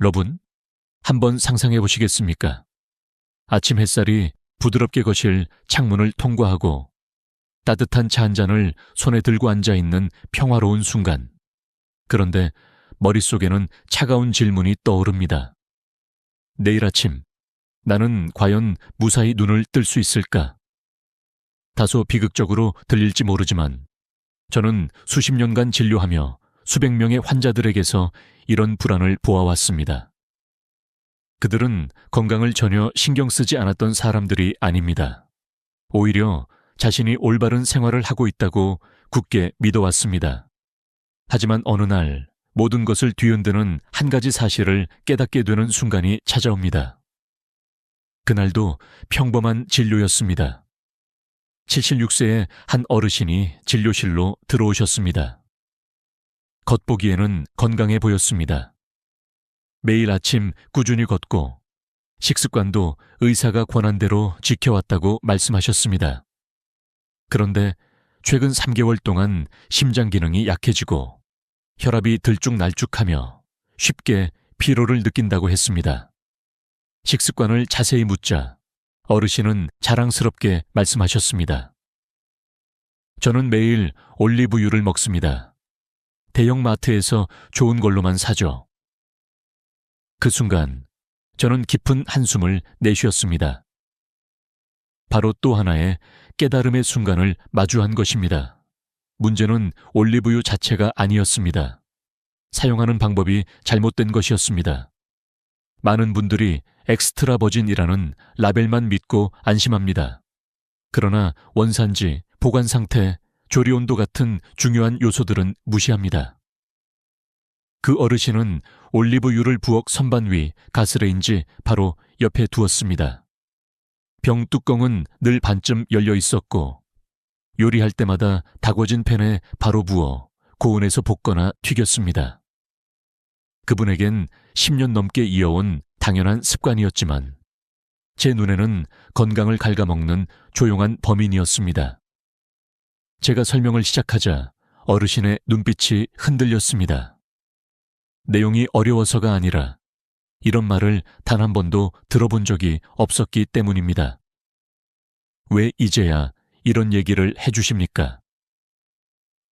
여러분, 한번 상상해 보시겠습니까? 아침 햇살이 부드럽게 거실 창문을 통과하고 따뜻한 차 한 잔을 손에 들고 앉아 있는 평화로운 순간. 그런데 머릿속에는 차가운 질문이 떠오릅니다. 내일 아침, 나는 과연 무사히 눈을 뜰 수 있을까? 다소 비극적으로 들릴지 모르지만 저는 수십 년간 진료하며 수백 명의 환자들에게서 이런 불안을 보아왔습니다. 그들은 건강을 전혀 신경 쓰지 않았던 사람들이 아닙니다. 오히려 자신이 올바른 생활을 하고 있다고 굳게 믿어왔습니다. 하지만 어느 날 모든 것을 뒤흔드는 한 가지 사실을 깨닫게 되는 순간이 찾아옵니다. 그날도 평범한 진료였습니다. 76세의 한 어르신이 진료실로 들어오셨습니다. 겉보기에는 건강해 보였습니다. 매일 아침 꾸준히 걷고 식습관도 의사가 권한 대로 지켜왔다고 말씀하셨습니다. 그런데 최근 3개월 동안 심장 기능이 약해지고 혈압이 들쭉날쭉하며 쉽게 피로를 느낀다고 했습니다. 식습관을 자세히 묻자 어르신은 자랑스럽게 말씀하셨습니다. 저는 매일 올리브유를 먹습니다. 대형 마트에서 좋은 걸로만 사죠. 그 순간 저는 깊은 한숨을 내쉬었습니다. 바로 또 하나의 깨달음의 순간을 마주한 것입니다. 문제는 올리브유 자체가 아니었습니다. 사용하는 방법이 잘못된 것이었습니다. 많은 분들이 엑스트라 버진이라는 라벨만 믿고 안심합니다. 그러나 원산지, 보관 상태, 조리 온도 같은 중요한 요소들은 무시합니다. 그 어르신은 올리브유를 부엌 선반 위 가스레인지 바로 옆에 두었습니다. 병 뚜껑은 늘 반쯤 열려 있었고 요리할 때마다 다궈진 팬에 바로 부어 고온에서 볶거나 튀겼습니다. 그분에겐 10년 넘게 이어온 당연한 습관이었지만 제 눈에는 건강을 갉아먹는 조용한 범인이었습니다. 제가 설명을 시작하자 어르신의 눈빛이 흔들렸습니다. 내용이 어려워서가 아니라 이런 말을 단 한 번도 들어본 적이 없었기 때문입니다. 왜 이제야 이런 얘기를 해주십니까?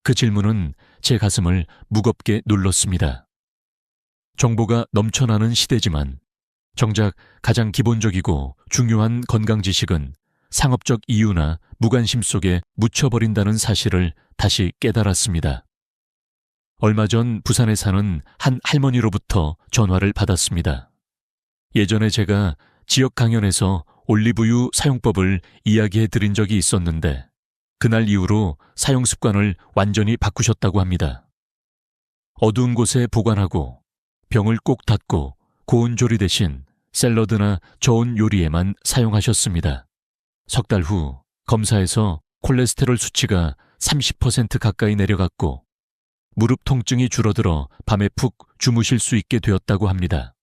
그 질문은 제 가슴을 무겁게 눌렀습니다. 정보가 넘쳐나는 시대지만 정작 가장 기본적이고 중요한 건강 지식은 상업적 이유나 무관심 속에 묻혀버린다는 사실을 다시 깨달았습니다. 얼마 전 부산에 사는 한 할머니로부터 전화를 받았습니다. 예전에 제가 지역 강연에서 올리브유 사용법을 이야기해 드린 적이 있었는데 그날 이후로 사용 습관을 완전히 바꾸셨다고 합니다. 어두운 곳에 보관하고 병을 꼭 닫고 고온 조리 대신 샐러드나 저온 요리에만 사용하셨습니다. 석 달 후 검사에서 콜레스테롤 수치가 30% 가까이 내려갔고 무릎 통증이 줄어들어 밤에 푹 주무실 수 있게 되었다고 합니다.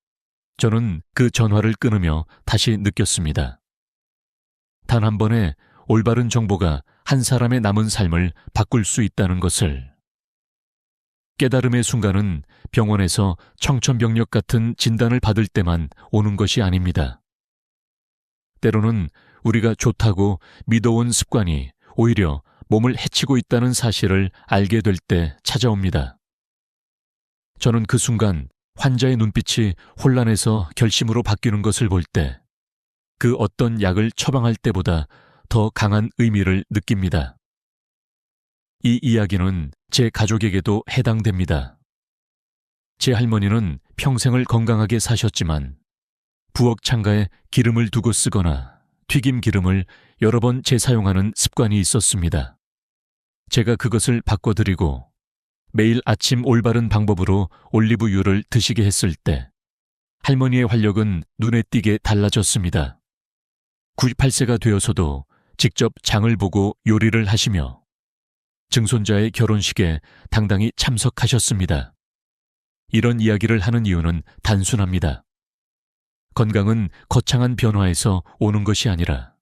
저는 그 전화를 끊으며 다시 느꼈습니다. 단 한 번의 올바른 정보가 한 사람의 남은 삶을 바꿀 수 있다는 것을. 깨달음의 순간은 병원에서 청천벽력 같은 진단을 받을 때만 오는 것이 아닙니다. 때로는 우리가 좋다고 믿어온 습관이 오히려 몸을 해치고 있다는 사실을 알게 될 때 찾아옵니다. 저는 그 순간 환자의 눈빛이 혼란해서 결심으로 바뀌는 것을 볼 때 그 어떤 약을 처방할 때보다 더 강한 의미를 느낍니다. 이 이야기는 제 가족에게도 해당됩니다. 제 할머니는 평생을 건강하게 사셨지만 부엌 창가에 기름을 두고 쓰거나 튀김 기름을 여러 번 재사용하는 습관이 있었습니다. 제가 그것을 바꿔드리고 매일 아침 올바른 방법으로 올리브유를 드시게 했을 때 할머니의 활력은 눈에 띄게 달라졌습니다. 98세가 되어서도 직접 장을 보고 요리를 하시며 증손자의 결혼식에 당당히 참석하셨습니다. 이런 이야기를 하는 이유는 단순합니다. 건강은 거창한 변화에서 오는 것이 아니라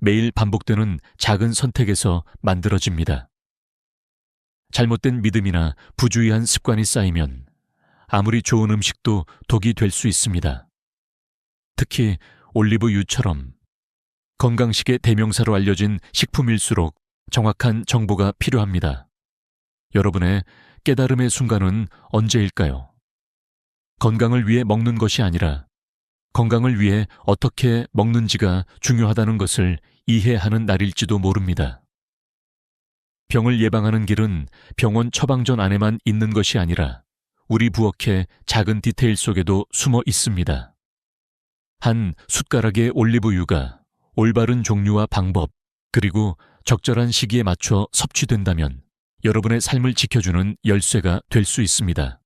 매일 반복되는 작은 선택에서 만들어집니다. 잘못된 믿음이나 부주의한 습관이 쌓이면 아무리 좋은 음식도 독이 될 수 있습니다. 특히 올리브유처럼 건강식의 대명사로 알려진 식품일수록 정확한 정보가 필요합니다. 여러분의 깨달음의 순간은 언제일까요? 건강을 위해 먹는 것이 아니라 건강을 위해 어떻게 먹는지가 중요하다는 것을 이해하는 날일지도 모릅니다. 병을 예방하는 길은 병원 처방전 안에만 있는 것이 아니라 우리 부엌의 작은 디테일 속에도 숨어 있습니다. 한 숟가락의 올리브유가 올바른 종류와 방법, 그리고 적절한 시기에 맞춰 섭취된다면 여러분의 삶을 지켜주는 열쇠가 될 수 있습니다.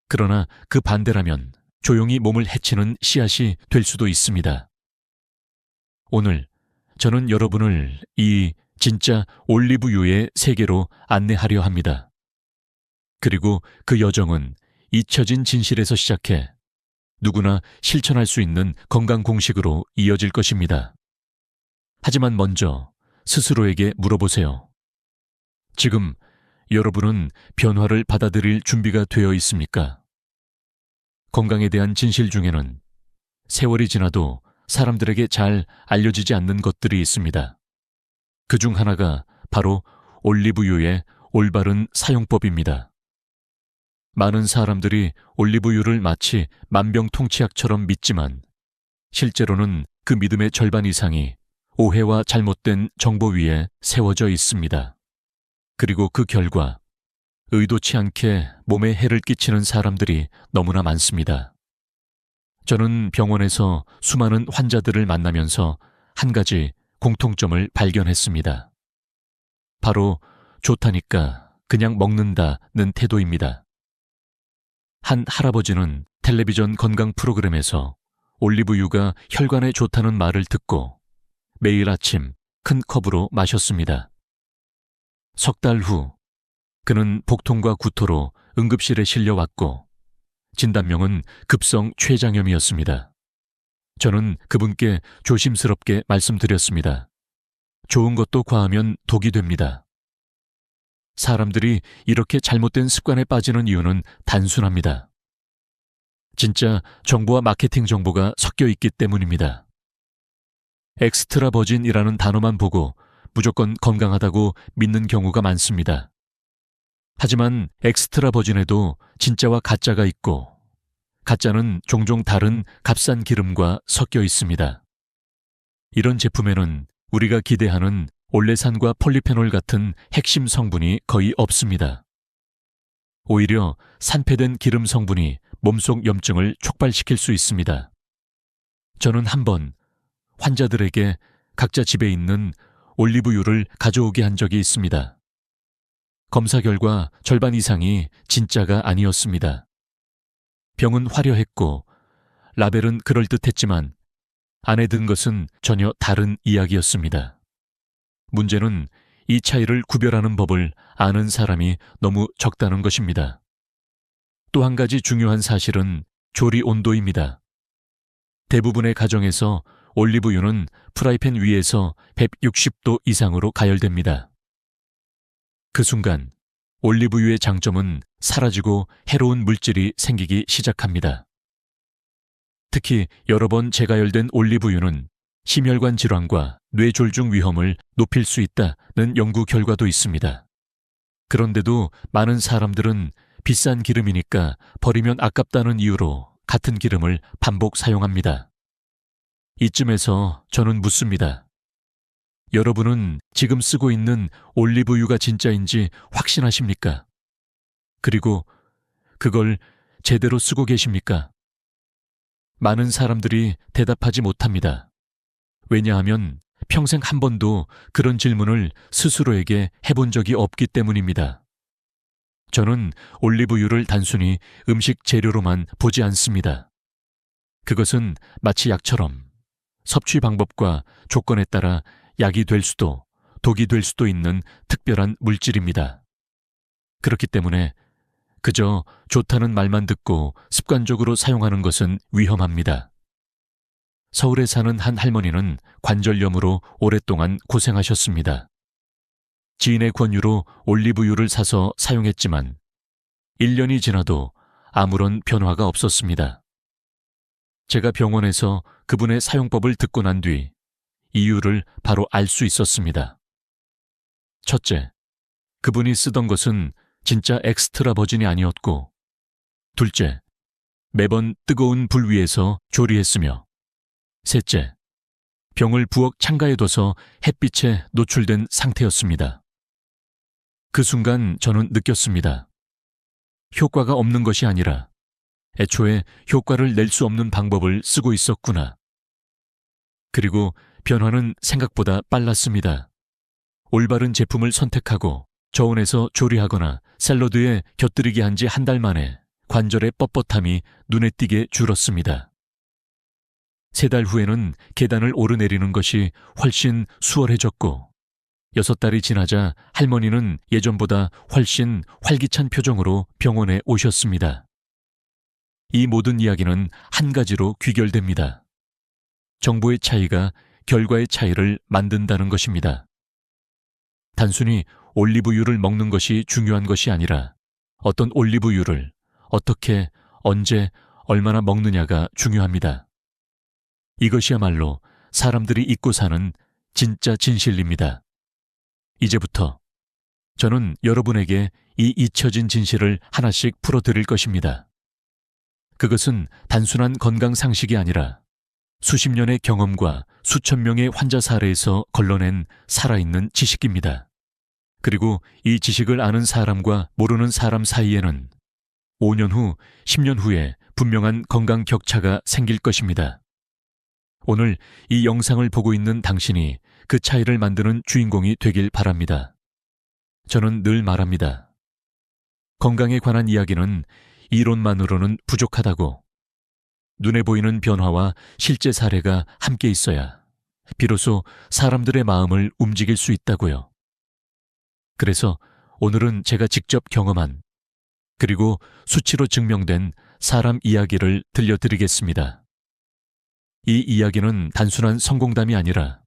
그러나 그 반대라면 조용히 몸을 해치는 씨앗이 될 수도 있습니다. 오늘 저는 여러분을 이 진짜 올리브유의 세계로 안내하려 합니다. 그리고 그 여정은 잊혀진 진실에서 시작해 누구나 실천할 수 있는 건강 공식으로 이어질 것입니다. 하지만 먼저 스스로에게 물어보세요. 지금 여러분은 변화를 받아들일 준비가 되어 있습니까? 건강에 대한 진실 중에는 세월이 지나도 사람들에게 잘 알려지지 않는 것들이 있습니다. 그중 하나가 바로 올리브유의 올바른 사용법입니다. 많은 사람들이 올리브유를 마치 만병통치약처럼 믿지만 실제로는 그 믿음의 절반 이상이 오해와 잘못된 정보 위에 세워져 있습니다. 그리고 그 결과 의도치 않게 몸에 해를 끼치는 사람들이 너무나 많습니다. 저는 병원에서 수많은 환자들을 만나면서 한 가지 공통점을 발견했습니다. 바로 좋다니까 그냥 먹는다는 태도입니다. 한 할아버지는 텔레비전 건강 프로그램에서 올리브유가 혈관에 좋다는 말을 듣고 매일 아침 큰 컵으로 마셨습니다. 석 달 후 그는 복통과 구토로 응급실에 실려왔고 진단명은 급성 췌장염이었습니다. 저는 그분께 조심스럽게 말씀드렸습니다. 좋은 것도 과하면 독이 됩니다. 사람들이 이렇게 잘못된 습관에 빠지는 이유는 단순합니다. 진짜 정보와 마케팅 정보가 섞여 있기 때문입니다. 엑스트라 버진이라는 단어만 보고 무조건 건강하다고 믿는 경우가 많습니다. 하지만 엑스트라 버진에도 진짜와 가짜가 있고 가짜는 종종 다른 값싼 기름과 섞여 있습니다. 이런 제품에는 우리가 기대하는 올레산과 폴리페놀 같은 핵심 성분이 거의 없습니다. 오히려 산패된 기름 성분이 몸속 염증을 촉발시킬 수 있습니다. 저는 한번 환자들에게 각자 집에 있는 올리브유를 가져오게 한 적이 있습니다. 검사 결과 절반 이상이 진짜가 아니었습니다. 병은 화려했고 라벨은 그럴듯했지만 안에 든 것은 전혀 다른 이야기였습니다. 문제는 이 차이를 구별하는 법을 아는 사람이 너무 적다는 것입니다. 또 한 가지 중요한 사실은 조리 온도입니다. 대부분의 가정에서 올리브유는 프라이팬 위에서 160도 이상으로 가열됩니다. 그 순간 올리브유의 장점은 사라지고 해로운 물질이 생기기 시작합니다. 특히 여러 번 재가열된 올리브유는 심혈관 질환과 뇌졸중 위험을 높일 수 있다는 연구 결과도 있습니다. 그런데도 많은 사람들은 비싼 기름이니까 버리면 아깝다는 이유로 같은 기름을 반복 사용합니다. 이쯤에서 저는 묻습니다. 여러분은 지금 쓰고 있는 올리브유가 진짜인지 확신하십니까? 그리고 그걸 제대로 쓰고 계십니까? 많은 사람들이 대답하지 못합니다. 왜냐하면 평생 한 번도 그런 질문을 스스로에게 해본 적이 없기 때문입니다. 저는 올리브유를 단순히 음식 재료로만 보지 않습니다. 그것은 마치 약처럼 섭취 방법과 조건에 따라 약이 될 수도 독이 될 수도 있는 특별한 물질입니다. 그렇기 때문에 그저 좋다는 말만 듣고 습관적으로 사용하는 것은 위험합니다. 서울에 사는 한 할머니는 관절염으로 오랫동안 고생하셨습니다. 지인의 권유로 올리브유를 사서 사용했지만 1년이 지나도 아무런 변화가 없었습니다. 제가 병원에서 그분의 사용법을 듣고 난 뒤 이유를 바로 알 수 있었습니다. 첫째, 그분이 쓰던 것은 진짜 엑스트라 버진이 아니었고, 둘째, 매번 뜨거운 불 위에서 조리했으며, 셋째, 병을 부엌 창가에 둬서 햇빛에 노출된 상태였습니다. 그 순간 저는 느꼈습니다. 효과가 없는 것이 아니라 애초에 효과를 낼 수 없는 방법을 쓰고 있었구나. 그리고 변화는 생각보다 빨랐습니다. 올바른 제품을 선택하고 저온에서 조리하거나 샐러드에 곁들이게 한 지 한 달 만에 관절의 뻣뻣함이 눈에 띄게 줄었습니다. 3달 후에는 계단을 오르내리는 것이 훨씬 수월해졌고, 6달이 지나자 할머니는 예전보다 훨씬 활기찬 표정으로 병원에 오셨습니다. 이 모든 이야기는 한 가지로 귀결됩니다. 정보의 차이가 결과의 차이를 만든다는 것입니다. 단순히 올리브유를 먹는 것이 중요한 것이 아니라 어떤 올리브유를 어떻게, 언제, 얼마나 먹느냐가 중요합니다. 이것이야말로 사람들이 잊고 사는 진짜 진실입니다. 이제부터 저는 여러분에게 이 잊혀진 진실을 하나씩 풀어드릴 것입니다. 그것은 단순한 건강 상식이 아니라 수십 년의 경험과 수천 명의 환자 사례에서 걸러낸 살아있는 지식입니다. 그리고 이 지식을 아는 사람과 모르는 사람 사이에는 5년 후, 10년 후에 분명한 건강 격차가 생길 것입니다. 오늘 이 영상을 보고 있는 당신이 그 차이를 만드는 주인공이 되길 바랍니다. 저는 늘 말합니다. 건강에 관한 이야기는 이론만으로는 부족하다고. 눈에 보이는 변화와 실제 사례가 함께 있어야 비로소 사람들의 마음을 움직일 수 있다고요. 그래서 오늘은 제가 직접 경험한 그리고 수치로 증명된 사람 이야기를 들려드리겠습니다. 이 이야기는 단순한 성공담이 아니라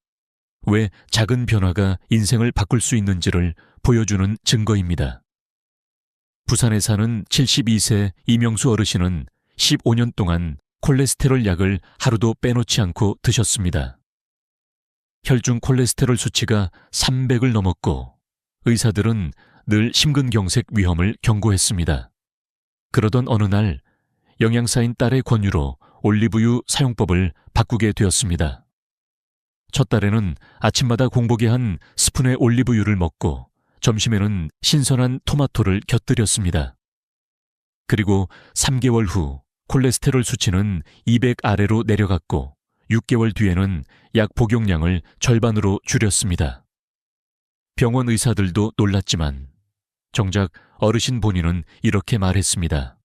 왜 작은 변화가 인생을 바꿀 수 있는지를 보여주는 증거입니다. 부산에 사는 72세 이명수 어르신은 15년 동안 콜레스테롤 약을 하루도 빼놓지 않고 드셨습니다. 혈중 콜레스테롤 수치가 300을 넘었고 의사들은 늘 심근경색 위험을 경고했습니다. 그러던 어느 날 영양사인 딸의 권유로 올리브유 사용법을 바꾸게 되었습니다. 첫 달에는 아침마다 공복에 한 스푼의 올리브유를 먹고 점심에는 신선한 토마토를 곁들였습니다. 그리고 3개월 후 콜레스테롤 수치는 200 아래로 내려갔고 6개월 뒤에는 약 복용량을 절반으로 줄였습니다. 병원 의사들도 놀랐지만 정작 어르신 본인은 이렇게 말했습니다.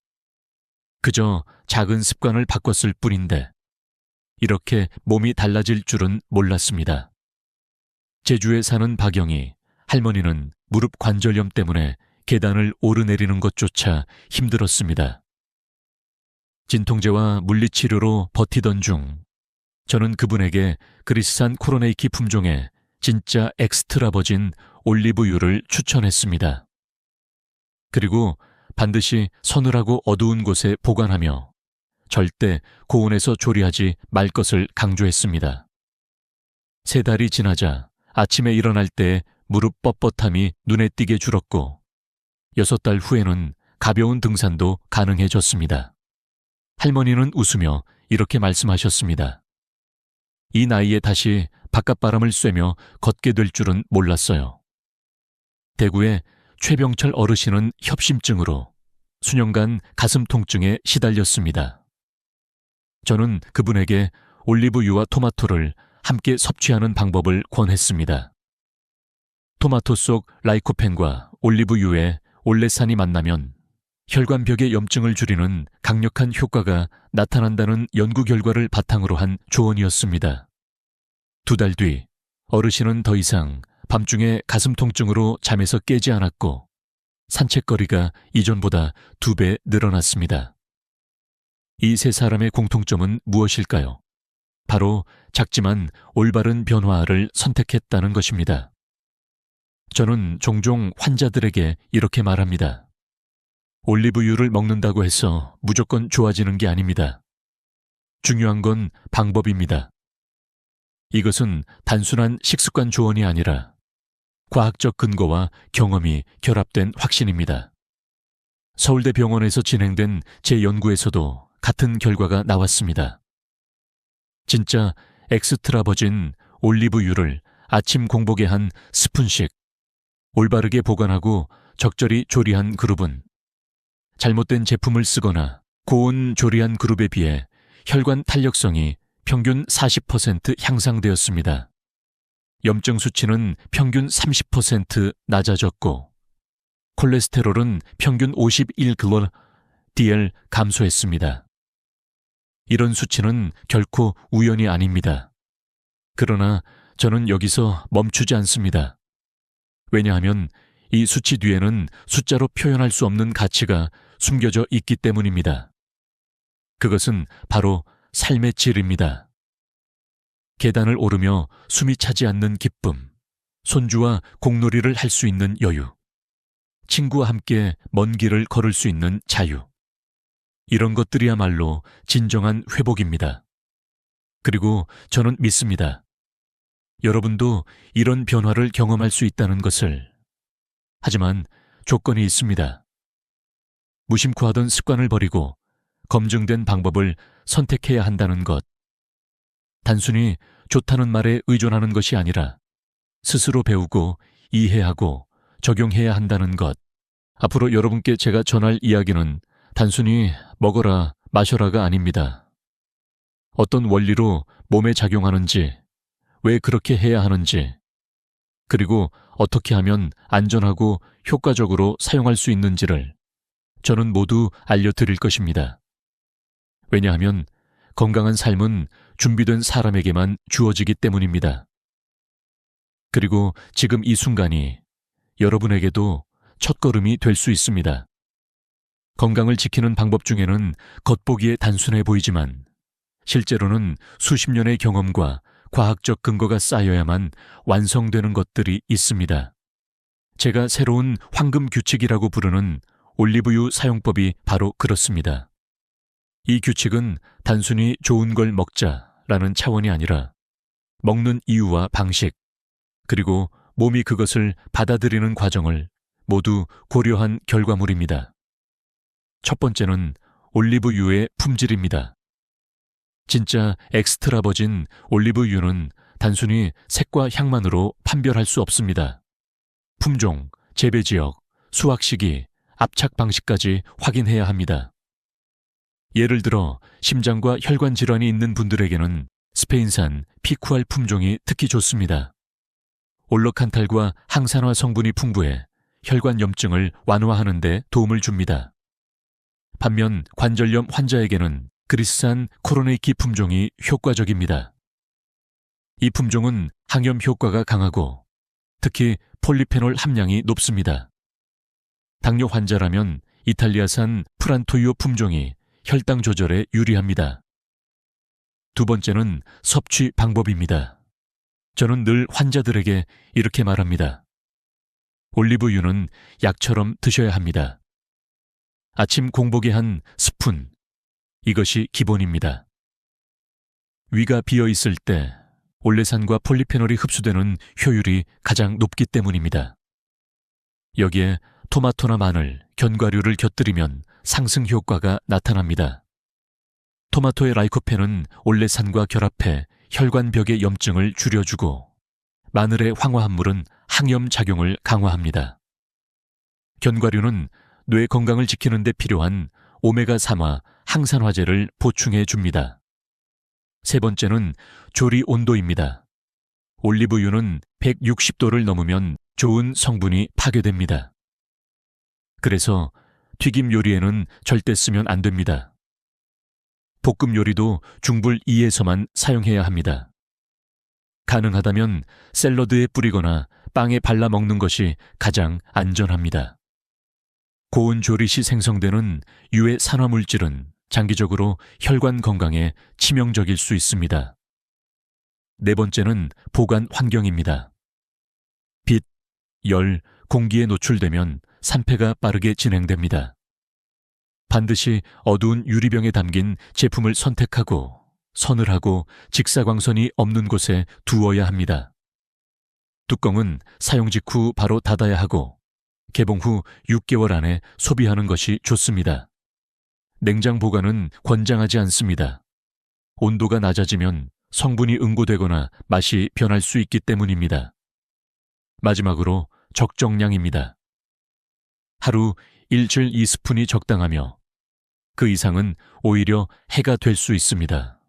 그저 작은 습관을 바꿨을 뿐인데 이렇게 몸이 달라질 줄은 몰랐습니다. 제주에 사는 박영희 할머니는 무릎 관절염 때문에 계단을 오르내리는 것조차 힘들었습니다. 진통제와 물리치료로 버티던 중 저는 그분에게 그리스산 코로네이키 품종의 진짜 엑스트라 버진 올리브유를 추천했습니다. 그리고 반드시 서늘하고 어두운 곳에 보관하며 절대 고온에서 조리하지 말 것을 강조했습니다. 3달이 지나자 아침에 일어날 때 무릎 뻣뻣함이 눈에 띄게 줄었고 6달 후에는 가벼운 등산도 가능해졌습니다. 할머니는 웃으며 이렇게 말씀하셨습니다. 이 나이에 다시 바깥바람을 쐬며 걷게 될 줄은 몰랐어요. 대구의 최병철 어르신은 협심증으로 수년간 가슴 통증에 시달렸습니다. 저는 그분에게 올리브유와 토마토를 함께 섭취하는 방법을 권했습니다. 토마토 속 라이코펜과 올리브유에 올레산이 만나면 혈관벽의 염증을 줄이는 강력한 효과가 나타난다는 연구 결과를 바탕으로 한 조언이었습니다. 2달 뒤 어르신은 더 이상 밤중에 가슴 통증으로 잠에서 깨지 않았고 산책거리가 이전보다 2배 늘어났습니다. 이 세 사람의 공통점은 무엇일까요? 바로 작지만 올바른 변화를 선택했다는 것입니다. 저는 종종 환자들에게 이렇게 말합니다. 올리브유를 먹는다고 해서 무조건 좋아지는 게 아닙니다. 중요한 건 방법입니다. 이것은 단순한 식습관 조언이 아니라 과학적 근거와 경험이 결합된 확신입니다. 서울대 병원에서 진행된 제 연구에서도 같은 결과가 나왔습니다. 진짜 엑스트라 버진 올리브유를 아침 공복에 한 스푼씩 올바르게 보관하고 적절히 조리한 그룹은 잘못된 제품을 쓰거나 고온 조리한 그룹에 비해 혈관 탄력성이 평균 40% 향상되었습니다. 염증 수치는 평균 30% 낮아졌고 콜레스테롤은 평균 51gdl 감소했습니다. 이런 수치는 결코 우연이 아닙니다. 그러나 저는 여기서 멈추지 않습니다. 왜냐하면 이 수치 뒤에는 숫자로 표현할 수 없는 가치가 숨겨져 있기 때문입니다. 그것은 바로 삶의 질입니다. 계단을 오르며 숨이 차지 않는 기쁨, 손주와 공놀이를 할 수 있는 여유, 친구와 함께 먼 길을 걸을 수 있는 자유. 이런 것들이야말로 진정한 회복입니다. 그리고 저는 믿습니다. 여러분도 이런 변화를 경험할 수 있다는 것을. 하지만 조건이 있습니다. 무심코 하던 습관을 버리고 검증된 방법을 선택해야 한다는 것. 단순히 좋다는 말에 의존하는 것이 아니라 스스로 배우고 이해하고 적용해야 한다는 것. 앞으로 여러분께 제가 전할 이야기는 단순히 먹어라, 마셔라가 아닙니다. 어떤 원리로 몸에 작용하는지, 왜 그렇게 해야 하는지, 그리고 어떻게 하면 안전하고 효과적으로 사용할 수 있는지를 저는 모두 알려드릴 것입니다. 왜냐하면 건강한 삶은 준비된 사람에게만 주어지기 때문입니다. 그리고 지금 이 순간이 여러분에게도 첫걸음이 될 수 있습니다. 건강을 지키는 방법 중에는 겉보기에 단순해 보이지만 실제로는 수십 년의 경험과 과학적 근거가 쌓여야만 완성되는 것들이 있습니다. 제가 새로운 황금 규칙이라고 부르는 올리브유 사용법이 바로 그렇습니다. 이 규칙은 단순히 좋은 걸 먹자라는 차원이 아니라 먹는 이유와 방식, 그리고 몸이 그것을 받아들이는 과정을 모두 고려한 결과물입니다. 첫 번째는 올리브유의 품질입니다. 진짜 엑스트라 버진 올리브유는 단순히 색과 향만으로 판별할 수 없습니다. 품종, 재배 지역, 수확 시기, 압착 방식까지 확인해야 합니다. 예를 들어 심장과 혈관 질환이 있는 분들에게는 스페인산 피쿠알 품종이 특히 좋습니다. 올로칸탈과 항산화 성분이 풍부해 혈관 염증을 완화하는 데 도움을 줍니다. 반면 관절염 환자에게는 그리스산 코로네이키 품종이 효과적입니다. 이 품종은 항염 효과가 강하고 특히 폴리페놀 함량이 높습니다. 당뇨 환자라면 이탈리아산 프란토이오 품종이 혈당 조절에 유리합니다. 두 번째는 섭취 방법입니다. 저는 늘 환자들에게 이렇게 말합니다. 올리브유는 약처럼 드셔야 합니다. 아침 공복에 한 스푼, 이것이 기본입니다. 위가 비어 있을 때 올레산과 폴리페놀이 흡수되는 효율이 가장 높기 때문입니다. 여기에 토마토나 마늘, 견과류를 곁들이면 상승 효과가 나타납니다. 토마토의 라이코펜은 올레산과 결합해 혈관벽의 염증을 줄여주고 마늘의 황화합물은 항염 작용을 강화합니다. 견과류는 뇌 건강을 지키는 데 필요한 오메가3화 항산화제를 보충해 줍니다. 세 번째는 조리 온도입니다. 올리브유는 160도를 넘으면 좋은 성분이 파괴됩니다. 그래서 튀김 요리에는 절대 쓰면 안 됩니다. 볶음 요리도 중불 2에서만 사용해야 합니다. 가능하다면 샐러드에 뿌리거나 빵에 발라 먹는 것이 가장 안전합니다. 고온 조리 시 생성되는 유해 산화물질은 장기적으로 혈관 건강에 치명적일 수 있습니다. 네 번째는 보관 환경입니다. 빛, 열, 공기에 노출되면 산패가 빠르게 진행됩니다. 반드시 어두운 유리병에 담긴 제품을 선택하고 서늘하고 직사광선이 없는 곳에 두어야 합니다. 뚜껑은 사용 직후 바로 닫아야 하고 개봉 후 6개월 안에 소비하는 것이 좋습니다. 냉장 보관은 권장하지 않습니다. 온도가 낮아지면 성분이 응고되거나 맛이 변할 수 있기 때문입니다. 마지막으로 적정량입니다. 하루 1-2스푼이 적당하며 그 이상은 오히려 해가 될 수 있습니다.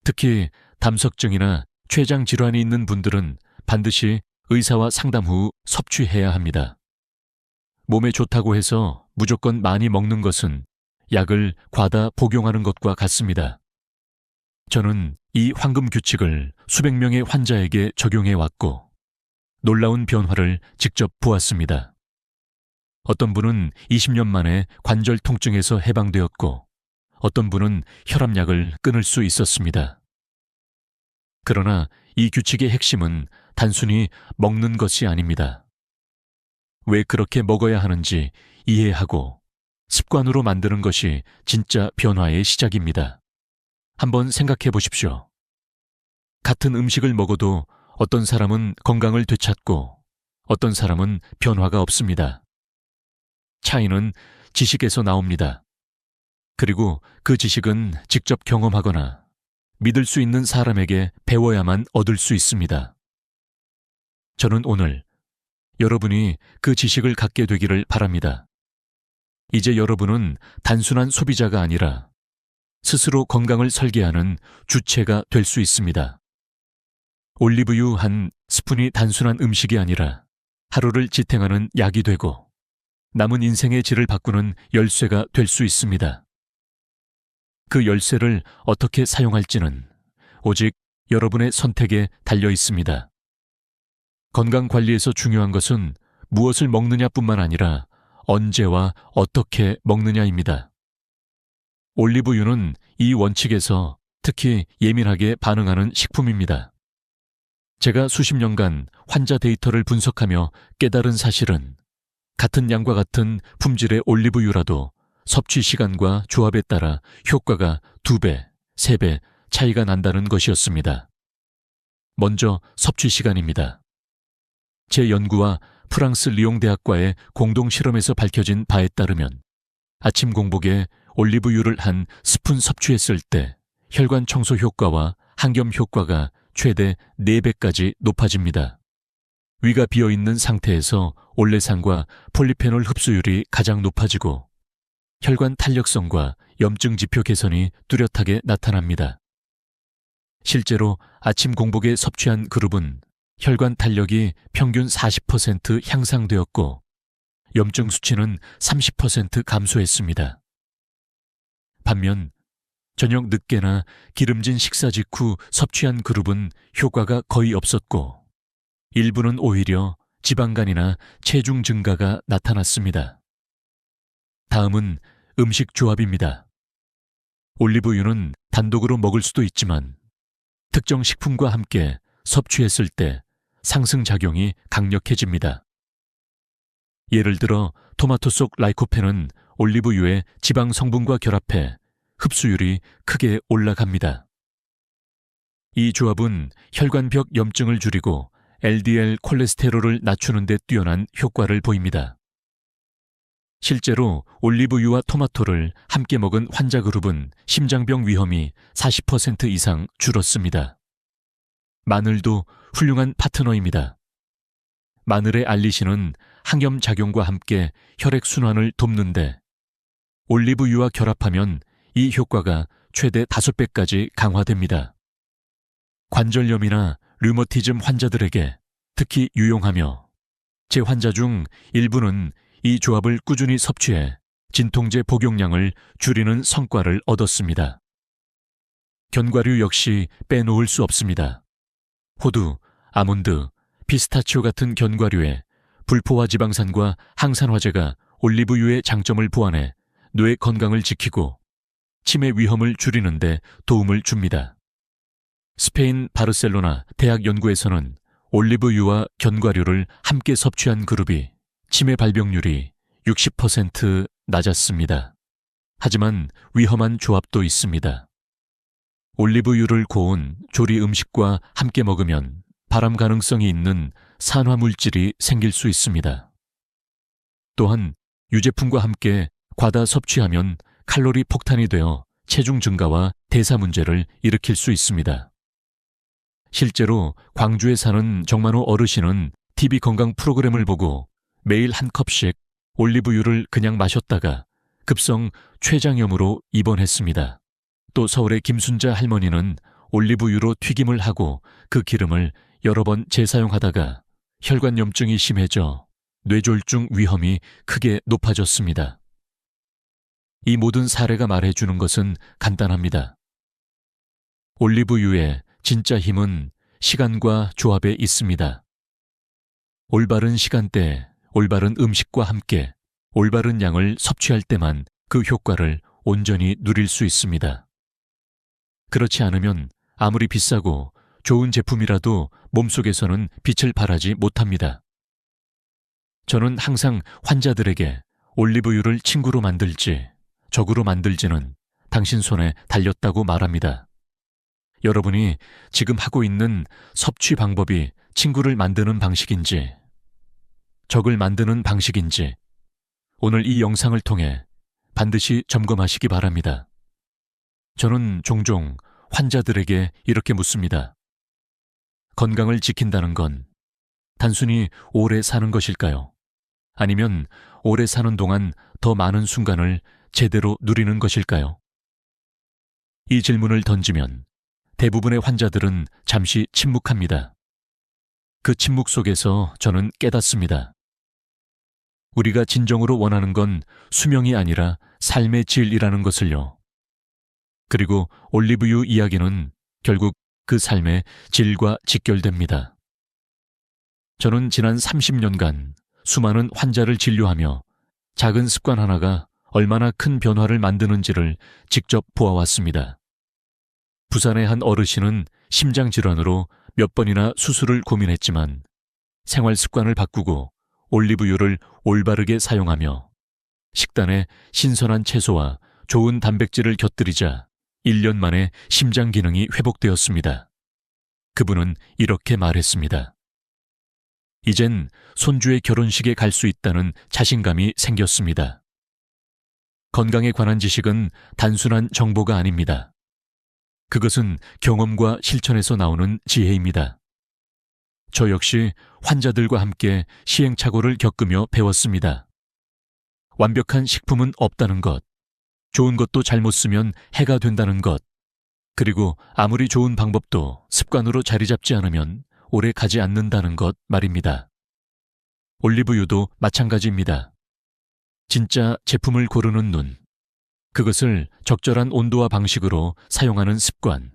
특히 담석증이나 췌장 질환이 있는 분들은 반드시 의사와 상담 후 섭취해야 합니다. 몸에 좋다고 해서 무조건 많이 먹는 것은 약을 과다 복용하는 것과 같습니다. 저는 이 황금 규칙을 수백 명의 환자에게 적용해 왔고 놀라운 변화를 직접 보았습니다. 어떤 분은 20년 만에 관절 통증에서 해방되었고 어떤 분은 혈압약을 끊을 수 있었습니다. 그러나 이 규칙의 핵심은 단순히 먹는 것이 아닙니다. 왜 그렇게 먹어야 하는지 이해하고 습관으로 만드는 것이 진짜 변화의 시작입니다. 한번 생각해 보십시오. 같은 음식을 먹어도 어떤 사람은 건강을 되찾고 어떤 사람은 변화가 없습니다. 차이는 지식에서 나옵니다. 그리고 그 지식은 직접 경험하거나 믿을 수 있는 사람에게 배워야만 얻을 수 있습니다. 저는 오늘 여러분이 그 지식을 갖게 되기를 바랍니다. 이제 여러분은 단순한 소비자가 아니라 스스로 건강을 설계하는 주체가 될 수 있습니다. 올리브유 한 스푼이 단순한 음식이 아니라 하루를 지탱하는 약이 되고 남은 인생의 질을 바꾸는 열쇠가 될 수 있습니다. 그 열쇠를 어떻게 사용할지는 오직 여러분의 선택에 달려 있습니다. 건강관리에서 중요한 것은 무엇을 먹느냐뿐만 아니라 언제와 어떻게 먹느냐입니다. 올리브유는 이 원칙에서 특히 예민하게 반응하는 식품입니다. 제가 수십 년간 환자 데이터를 분석하며 깨달은 사실은 같은 양과 같은 품질의 올리브유라도 섭취 시간과 조합에 따라 효과가 2배, 3배 차이가 난다는 것이었습니다. 먼저 섭취 시간입니다. 제 연구와 프랑스 리옹 대학과의 공동 실험에서 밝혀진 바에 따르면 아침 공복에 올리브유를 한 스푼 섭취했을 때 혈관 청소 효과와 항염 효과가 최대 4배까지 높아집니다. 위가 비어있는 상태에서 올레산과 폴리페놀 흡수율이 가장 높아지고 혈관 탄력성과 염증 지표 개선이 뚜렷하게 나타납니다. 실제로 아침 공복에 섭취한 그룹은 혈관 탄력이 평균 40% 향상되었고 염증 수치는 30% 감소했습니다. 반면 저녁 늦게나 기름진 식사 직후 섭취한 그룹은 효과가 거의 없었고 일부는 오히려 지방간이나 체중 증가가 나타났습니다. 다음은 음식 조합입니다. 올리브유는 단독으로 먹을 수도 있지만 특정 식품과 함께 섭취했을 때 상승작용이 강력해집니다. 예를 들어 토마토 속 라이코펜은 올리브유의 지방 성분과 결합해 흡수율이 크게 올라갑니다. 이 조합은 혈관벽 염증을 줄이고 LDL 콜레스테롤을 낮추는 데 뛰어난 효과를 보입니다. 실제로 올리브유와 토마토를 함께 먹은 환자 그룹은 심장병 위험이 40% 이상 줄었습니다. 마늘도 훌륭한 파트너입니다. 마늘의 알리신은 항염 작용과 함께 혈액순환을 돕는데 올리브유와 결합하면 이 효과가 최대 5배까지 강화됩니다. 관절염이나 류머티즘 환자들에게 특히 유용하며 제 환자 중 일부는 이 조합을 꾸준히 섭취해 진통제 복용량을 줄이는 성과를 얻었습니다. 견과류 역시 빼놓을 수 없습니다. 호두, 아몬드, 피스타치오 같은 견과류에 불포화 지방산과 항산화제가 올리브유의 장점을 보완해 뇌 건강을 지키고 치매 위험을 줄이는 데 도움을 줍니다. 스페인 바르셀로나 대학 연구에서는 올리브유와 견과류를 함께 섭취한 그룹이 치매 발병률이 60% 낮았습니다. 하지만 위험한 조합도 있습니다. 올리브유를 고운 조리 음식과 함께 먹으면 발암 가능성이 있는 산화물질이 생길 수 있습니다. 또한 유제품과 함께 과다 섭취하면 칼로리 폭탄이 되어 체중 증가와 대사 문제를 일으킬 수 있습니다. 실제로 광주에 사는 정만호 어르신은 TV 건강 프로그램을 보고 매일 한 컵씩 올리브유를 그냥 마셨다가 급성 췌장염으로 입원했습니다. 또 서울의 김순자 할머니는 올리브유로 튀김을 하고 그 기름을 여러 번 재사용하다가 혈관염증이 심해져 뇌졸중 위험이 크게 높아졌습니다. 이 모든 사례가 말해주는 것은 간단합니다. 올리브유의 진짜 힘은 시간과 조합에 있습니다. 올바른 시간대, 올바른 음식과 함께 올바른 양을 섭취할 때만 그 효과를 온전히 누릴 수 있습니다. 그렇지 않으면 아무리 비싸고 좋은 제품이라도 몸속에서는 빛을 발하지 못합니다. 저는 항상 환자들에게 올리브유를 친구로 만들지 적으로 만들지는 당신 손에 달렸다고 말합니다. 여러분이 지금 하고 있는 섭취 방법이 친구를 만드는 방식인지 적을 만드는 방식인지 오늘 이 영상을 통해 반드시 점검하시기 바랍니다. 저는 종종 환자들에게 이렇게 묻습니다. 건강을 지킨다는 건 단순히 오래 사는 것일까요? 아니면 오래 사는 동안 더 많은 순간을 제대로 누리는 것일까요? 이 질문을 던지면 대부분의 환자들은 잠시 침묵합니다. 그 침묵 속에서 저는 깨닫습니다. 우리가 진정으로 원하는 건 수명이 아니라 삶의 질이라는 것을요. 그리고 올리브유 이야기는 결국 그 삶의 질과 직결됩니다. 저는 지난 30년간 수많은 환자를 진료하며 작은 습관 하나가 얼마나 큰 변화를 만드는지를 직접 보아왔습니다. 부산의 한 어르신은 심장질환으로 몇 번이나 수술을 고민했지만 생활 습관을 바꾸고 올리브유를 올바르게 사용하며 식단에 신선한 채소와 좋은 단백질을 곁들이자 1년 만에 심장 기능이 회복되었습니다. 그분은 이렇게 말했습니다. 이젠 손주의 결혼식에 갈 수 있다는 자신감이 생겼습니다. 건강에 관한 지식은 단순한 정보가 아닙니다. 그것은 경험과 실천에서 나오는 지혜입니다. 저 역시 환자들과 함께 시행착오를 겪으며 배웠습니다. 완벽한 식품은 없다는 것, 좋은 것도 잘못 쓰면 해가 된다는 것, 그리고 아무리 좋은 방법도 습관으로 자리 잡지 않으면 오래 가지 않는다는 것 말입니다. 올리브유도 마찬가지입니다. 진짜 제품을 고르는 눈, 그것을 적절한 온도와 방식으로 사용하는 습관,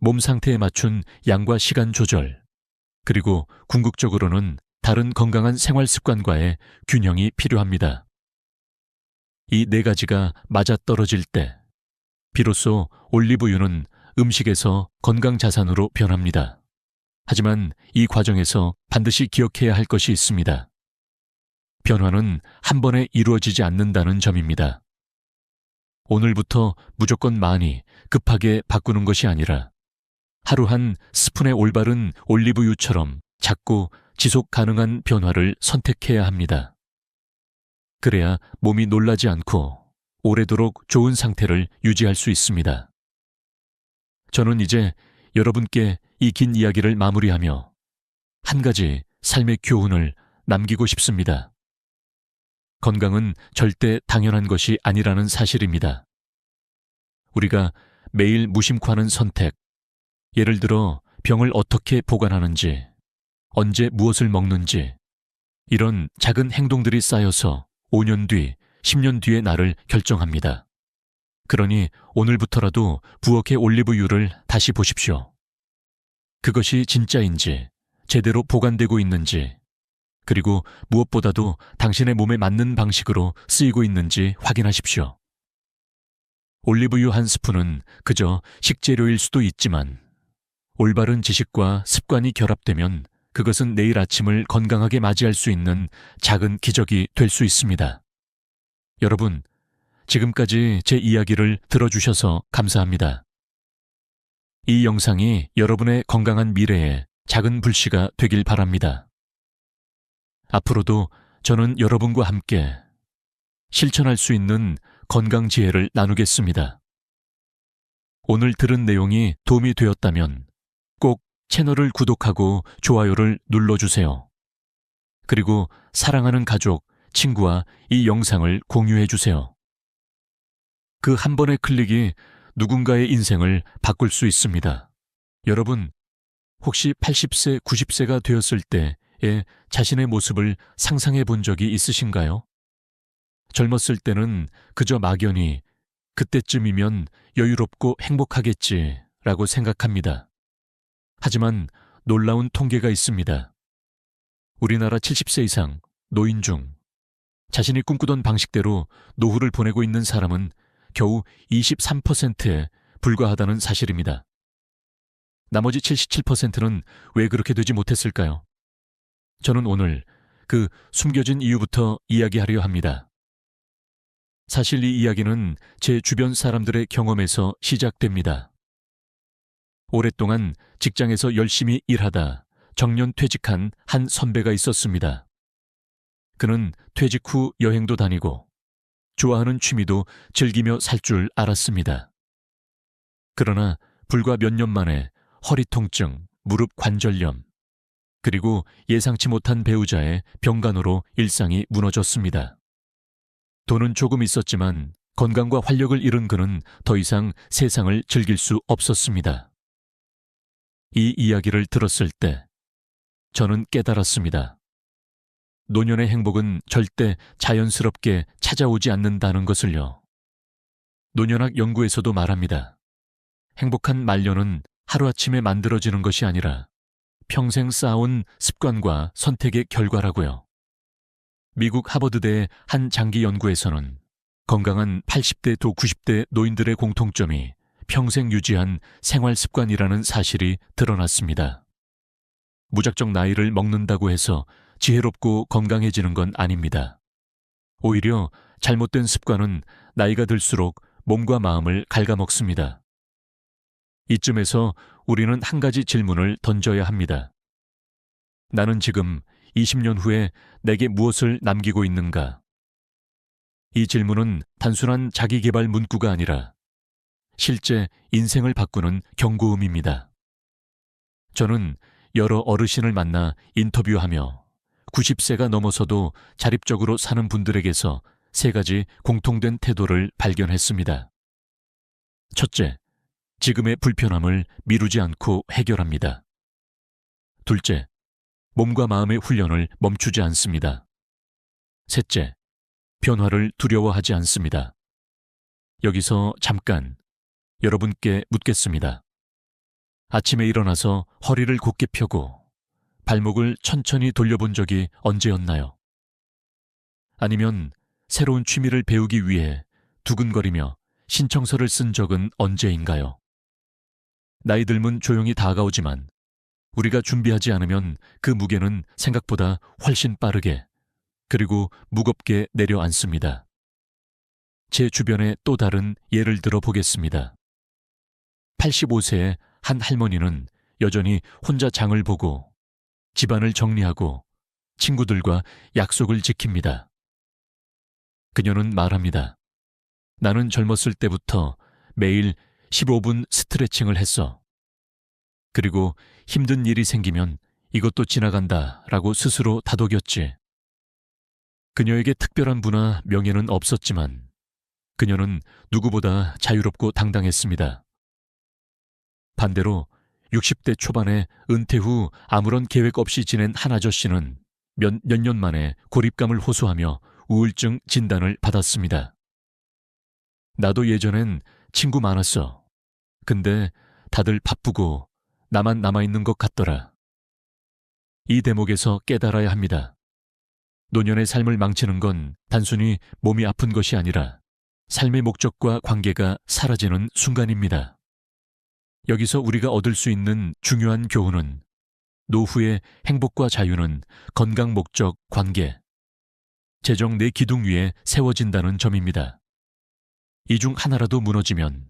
몸 상태에 맞춘 양과 시간 조절, 그리고 궁극적으로는 다른 건강한 생활 습관과의 균형이 필요합니다. 이 네 가지가 맞아떨어질 때 비로소 올리브유는 음식에서 건강 자산으로 변합니다. 하지만 이 과정에서 반드시 기억해야 할 것이 있습니다. 변화는 한 번에 이루어지지 않는다는 점입니다. 오늘부터 무조건 많이 급하게 바꾸는 것이 아니라 하루 한 스푼의 올바른 올리브유처럼 작고 지속 가능한 변화를 선택해야 합니다. 그래야 몸이 놀라지 않고 오래도록 좋은 상태를 유지할 수 있습니다. 저는 이제 여러분께 이 긴 이야기를 마무리하며 한 가지 삶의 교훈을 남기고 싶습니다. 건강은 절대 당연한 것이 아니라는 사실입니다. 우리가 매일 무심코 하는 선택, 예를 들어 병을 어떻게 보관하는지, 언제 무엇을 먹는지, 이런 작은 행동들이 쌓여서 5년 뒤, 10년 뒤의 나를 결정합니다. 그러니 오늘부터라도 부엌의 올리브유를 다시 보십시오. 그것이 진짜인지, 제대로 보관되고 있는지, 그리고 무엇보다도 당신의 몸에 맞는 방식으로 쓰이고 있는지 확인하십시오. 올리브유 한 스푼은 그저 식재료일 수도 있지만 올바른 지식과 습관이 결합되면 그것은 내일 아침을 건강하게 맞이할 수 있는 작은 기적이 될 수 있습니다. 여러분, 지금까지 제 이야기를 들어주셔서 감사합니다. 이 영상이 여러분의 건강한 미래에 작은 불씨가 되길 바랍니다. 앞으로도 저는 여러분과 함께 실천할 수 있는 건강 지혜를 나누겠습니다. 오늘 들은 내용이 도움이 되었다면 꼭 채널을 구독하고 좋아요를 눌러주세요. 그리고 사랑하는 가족, 친구와 이 영상을 공유해주세요. 그 한 번의 클릭이 누군가의 인생을 바꿀 수 있습니다. 여러분, 혹시 80세, 90세가 되었을 때의 자신의 모습을 상상해 본 적이 있으신가요? 젊었을 때는 그저 막연히 그때쯤이면 여유롭고 행복하겠지라고 생각합니다. 하지만 놀라운 통계가 있습니다. 우리나라 70세 이상 노인 중 자신이 꿈꾸던 방식대로 노후를 보내고 있는 사람은 겨우 23%에 불과하다는 사실입니다. 나머지 77%는 왜 그렇게 되지 못했을까요? 저는 오늘 그 숨겨진 이유부터 이야기하려 합니다. 사실 이 이야기는 제 주변 사람들의 경험에서 시작됩니다. 오랫동안 직장에서 열심히 일하다 정년 퇴직한 한 선배가 있었습니다. 그는 퇴직 후 여행도 다니고 좋아하는 취미도 즐기며 살 줄 알았습니다. 그러나 불과 몇 년 만에 허리 통증, 무릎 관절염, 그리고 예상치 못한 배우자의 병간호로 일상이 무너졌습니다. 돈은 조금 있었지만 건강과 활력을 잃은 그는 더 이상 세상을 즐길 수 없었습니다. 이 이야기를 들었을 때 저는 깨달았습니다. 노년의 행복은 절대 자연스럽게 찾아오지 않는다는 것을요. 노년학 연구에서도 말합니다. 행복한 말년은 하루아침에 만들어지는 것이 아니라 평생 쌓아온 습관과 선택의 결과라고요. 미국 하버드대의 한 장기 연구에서는 건강한 80대 도 90대 노인들의 공통점이 평생 유지한 생활 습관이라는 사실이 드러났습니다. 무작정 나이를 먹는다고 해서 지혜롭고 건강해지는 건 아닙니다. 오히려 잘못된 습관은 나이가 들수록 몸과 마음을 갉아먹습니다. 이쯤에서 우리는 한 가지 질문을 던져야 합니다. 나는 지금 20년 후에 내게 무엇을 남기고 있는가? 이 질문은 단순한 자기계발 문구가 아니라 실제 인생을 바꾸는 경고음입니다. 저는 여러 어르신을 만나 인터뷰하며 90세가 넘어서도 자립적으로 사는 분들에게서 세 가지 공통된 태도를 발견했습니다. 첫째, 지금의 불편함을 미루지 않고 해결합니다. 둘째, 몸과 마음의 훈련을 멈추지 않습니다. 셋째, 변화를 두려워하지 않습니다. 여기서 잠깐 여러분께 묻겠습니다. 아침에 일어나서 허리를 곧게 펴고 발목을 천천히 돌려본 적이 언제였나요? 아니면 새로운 취미를 배우기 위해 두근거리며 신청서를 쓴 적은 언제인가요? 나이 들면 조용히 다가오지만 우리가 준비하지 않으면 그 무게는 생각보다 훨씬 빠르게 그리고 무겁게 내려앉습니다. 제 주변의 또 다른 예를 들어 보겠습니다. 85세의 한 할머니는 여전히 혼자 장을 보고 집안을 정리하고 친구들과 약속을 지킵니다. 그녀는 말합니다. 나는 젊었을 때부터 매일 15분 스트레칭을 했어. 그리고 힘든 일이 생기면 이것도 지나간다 라고 스스로 다독였지. 그녀에게 특별한 부나 명예는 없었지만 그녀는 누구보다 자유롭고 당당했습니다. 반대로 60대 초반에 은퇴 후 아무런 계획 없이 지낸 한 아저씨는 몇 년 만에 고립감을 호소하며 우울증 진단을 받았습니다. 나도 예전엔 친구 많았어. 근데 다들 바쁘고 나만 남아있는 것 같더라. 이 대목에서 깨달아야 합니다. 노년의 삶을 망치는 건 단순히 몸이 아픈 것이 아니라 삶의 목적과 관계가 사라지는 순간입니다. 여기서 우리가 얻을 수 있는 중요한 교훈은 노후의 행복과 자유는 건강 목적 관계, 재정 내 기둥 위에 세워진다는 점입니다. 이 중 하나라도 무너지면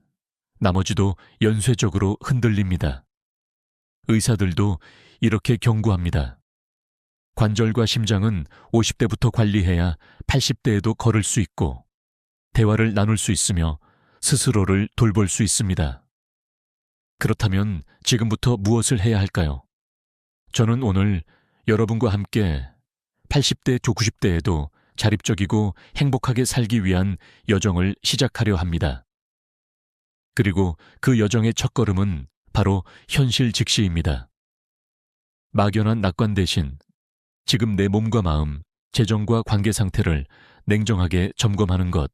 나머지도 연쇄적으로 흔들립니다. 의사들도 이렇게 경고합니다. 관절과 심장은 50대부터 관리해야 80대에도 걸을 수 있고 대화를 나눌 수 있으며 스스로를 돌볼 수 있습니다. 그렇다면 지금부터 무엇을 해야 할까요? 저는 오늘 여러분과 함께 80대, 90대에도 자립적이고 행복하게 살기 위한 여정을 시작하려 합니다. 그리고 그 여정의 첫걸음은 바로 현실 직시입니다. 막연한 낙관 대신 지금 내 몸과 마음, 재정과 관계 상태를 냉정하게 점검하는 것.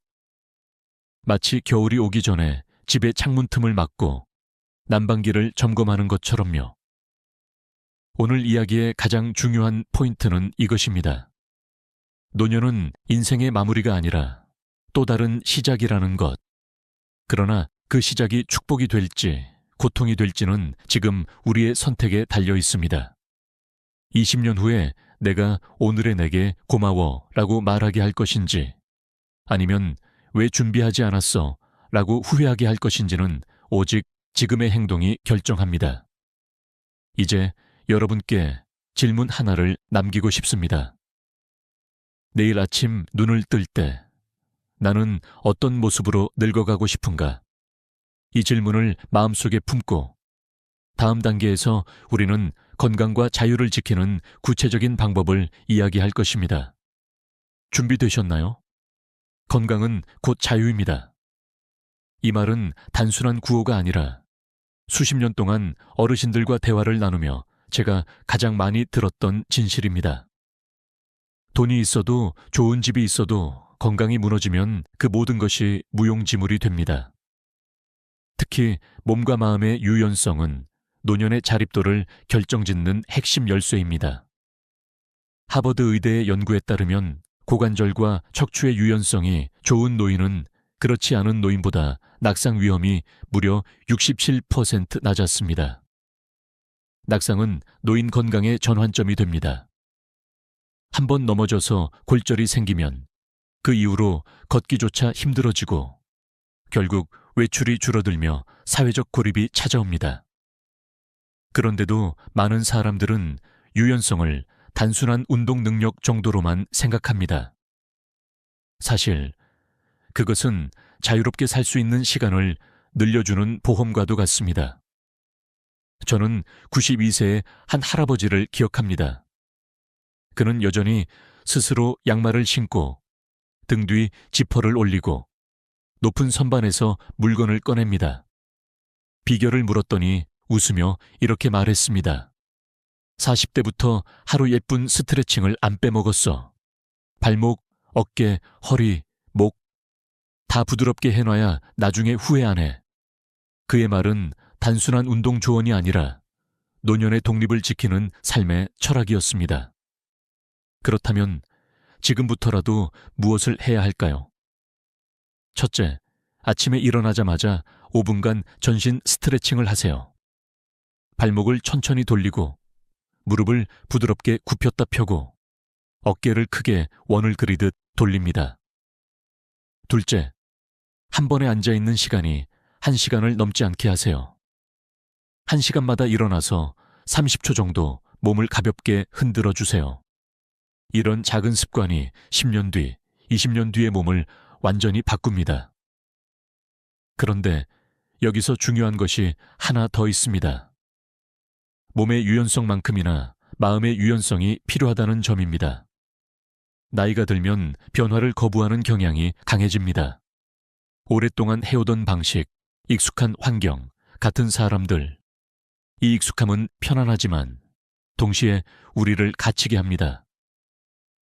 마치 겨울이 오기 전에 집의 창문 틈을 막고 난방기를 점검하는 것처럼요. 오늘 이야기의 가장 중요한 포인트는 이것입니다. 노년은 인생의 마무리가 아니라 또 다른 시작이라는 것. 그러나 그 시작이 축복이 될지 고통이 될지는 지금 우리의 선택에 달려 있습니다. 20년 후에 내가 오늘의 내게 고마워 라고 말하게 할 것인지 아니면 왜 준비하지 않았어 라고 후회하게 할 것인지는 오직 지금의 행동이 결정합니다. 이제 여러분께 질문 하나를 남기고 싶습니다. 내일 아침 눈을 뜰 때 나는 어떤 모습으로 늙어가고 싶은가? 이 질문을 마음속에 품고 다음 단계에서 우리는 건강과 자유를 지키는 구체적인 방법을 이야기할 것입니다. 준비되셨나요? 건강은 곧 자유입니다. 이 말은 단순한 구호가 아니라 수십 년 동안 어르신들과 대화를 나누며 제가 가장 많이 들었던 진실입니다. 돈이 있어도 좋은 집이 있어도 건강이 무너지면 그 모든 것이 무용지물이 됩니다. 특히 몸과 마음의 유연성은 노년의 자립도를 결정짓는 핵심 열쇠입니다. 하버드 의대의 연구에 따르면 고관절과 척추의 유연성이 좋은 노인은 그렇지 않은 노인보다 낙상 위험이 무려 67% 낮았습니다. 낙상은 노인 건강의 전환점이 됩니다. 한 번 넘어져서 골절이 생기면 그 이후로 걷기조차 힘들어지고 결국 외출이 줄어들며 사회적 고립이 찾아옵니다. 그런데도 많은 사람들은 유연성을 단순한 운동 능력 정도로만 생각합니다. 사실 그것은 자유롭게 살 수 있는 시간을 늘려주는 보험과도 같습니다. 저는 92세의 한 할아버지를 기억합니다. 그는 여전히 스스로 양말을 신고 등 뒤 지퍼를 올리고 높은 선반에서 물건을 꺼냅니다. 비결을 물었더니 웃으며 이렇게 말했습니다. 40대부터 하루 예쁜 스트레칭을 안 빼먹었어. 발목, 어깨, 허리, 목 다 부드럽게 해놔야 나중에 후회 안 해. 그의 말은 단순한 운동 조언이 아니라 노년의 독립을 지키는 삶의 철학이었습니다. 그렇다면 지금부터라도 무엇을 해야 할까요? 첫째, 아침에 일어나자마자 5분간 전신 스트레칭을 하세요. 발목을 천천히 돌리고 무릎을 부드럽게 굽혔다 펴고 어깨를 크게 원을 그리듯 돌립니다. 둘째, 한 번에 앉아있는 시간이 1시간을 넘지 않게 하세요. 1시간마다 일어나서 30초 정도 몸을 가볍게 흔들어 주세요. 이런 작은 습관이 10년 뒤, 20년 뒤의 몸을 완전히 바꿉니다. 그런데 여기서 중요한 것이 하나 더 있습니다. 몸의 유연성만큼이나 마음의 유연성이 필요하다는 점입니다. 나이가 들면 변화를 거부하는 경향이 강해집니다. 오랫동안 해오던 방식, 익숙한 환경, 같은 사람들. 이 익숙함은 편안하지만 동시에 우리를 갇히게 합니다.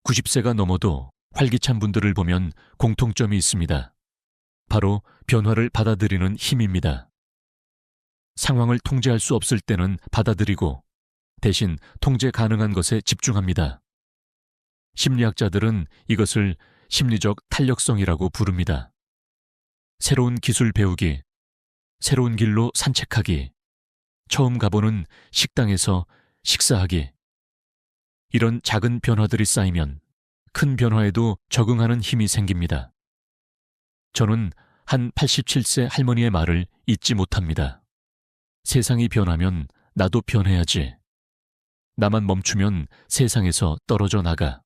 90세가 넘어도 활기찬 분들을 보면 공통점이 있습니다. 바로 변화를 받아들이는 힘입니다. 상황을 통제할 수 없을 때는 받아들이고 대신 통제 가능한 것에 집중합니다. 심리학자들은 이것을 심리적 탄력성이라고 부릅니다. 새로운 기술 배우기, 새로운 길로 산책하기, 처음 가보는 식당에서 식사하기. 이런 작은 변화들이 쌓이면 큰 변화에도 적응하는 힘이 생깁니다. 저는 한 87세 할머니의 말을 잊지 못합니다. 세상이 변하면 나도 변해야지. 나만 멈추면 세상에서 떨어져 나가.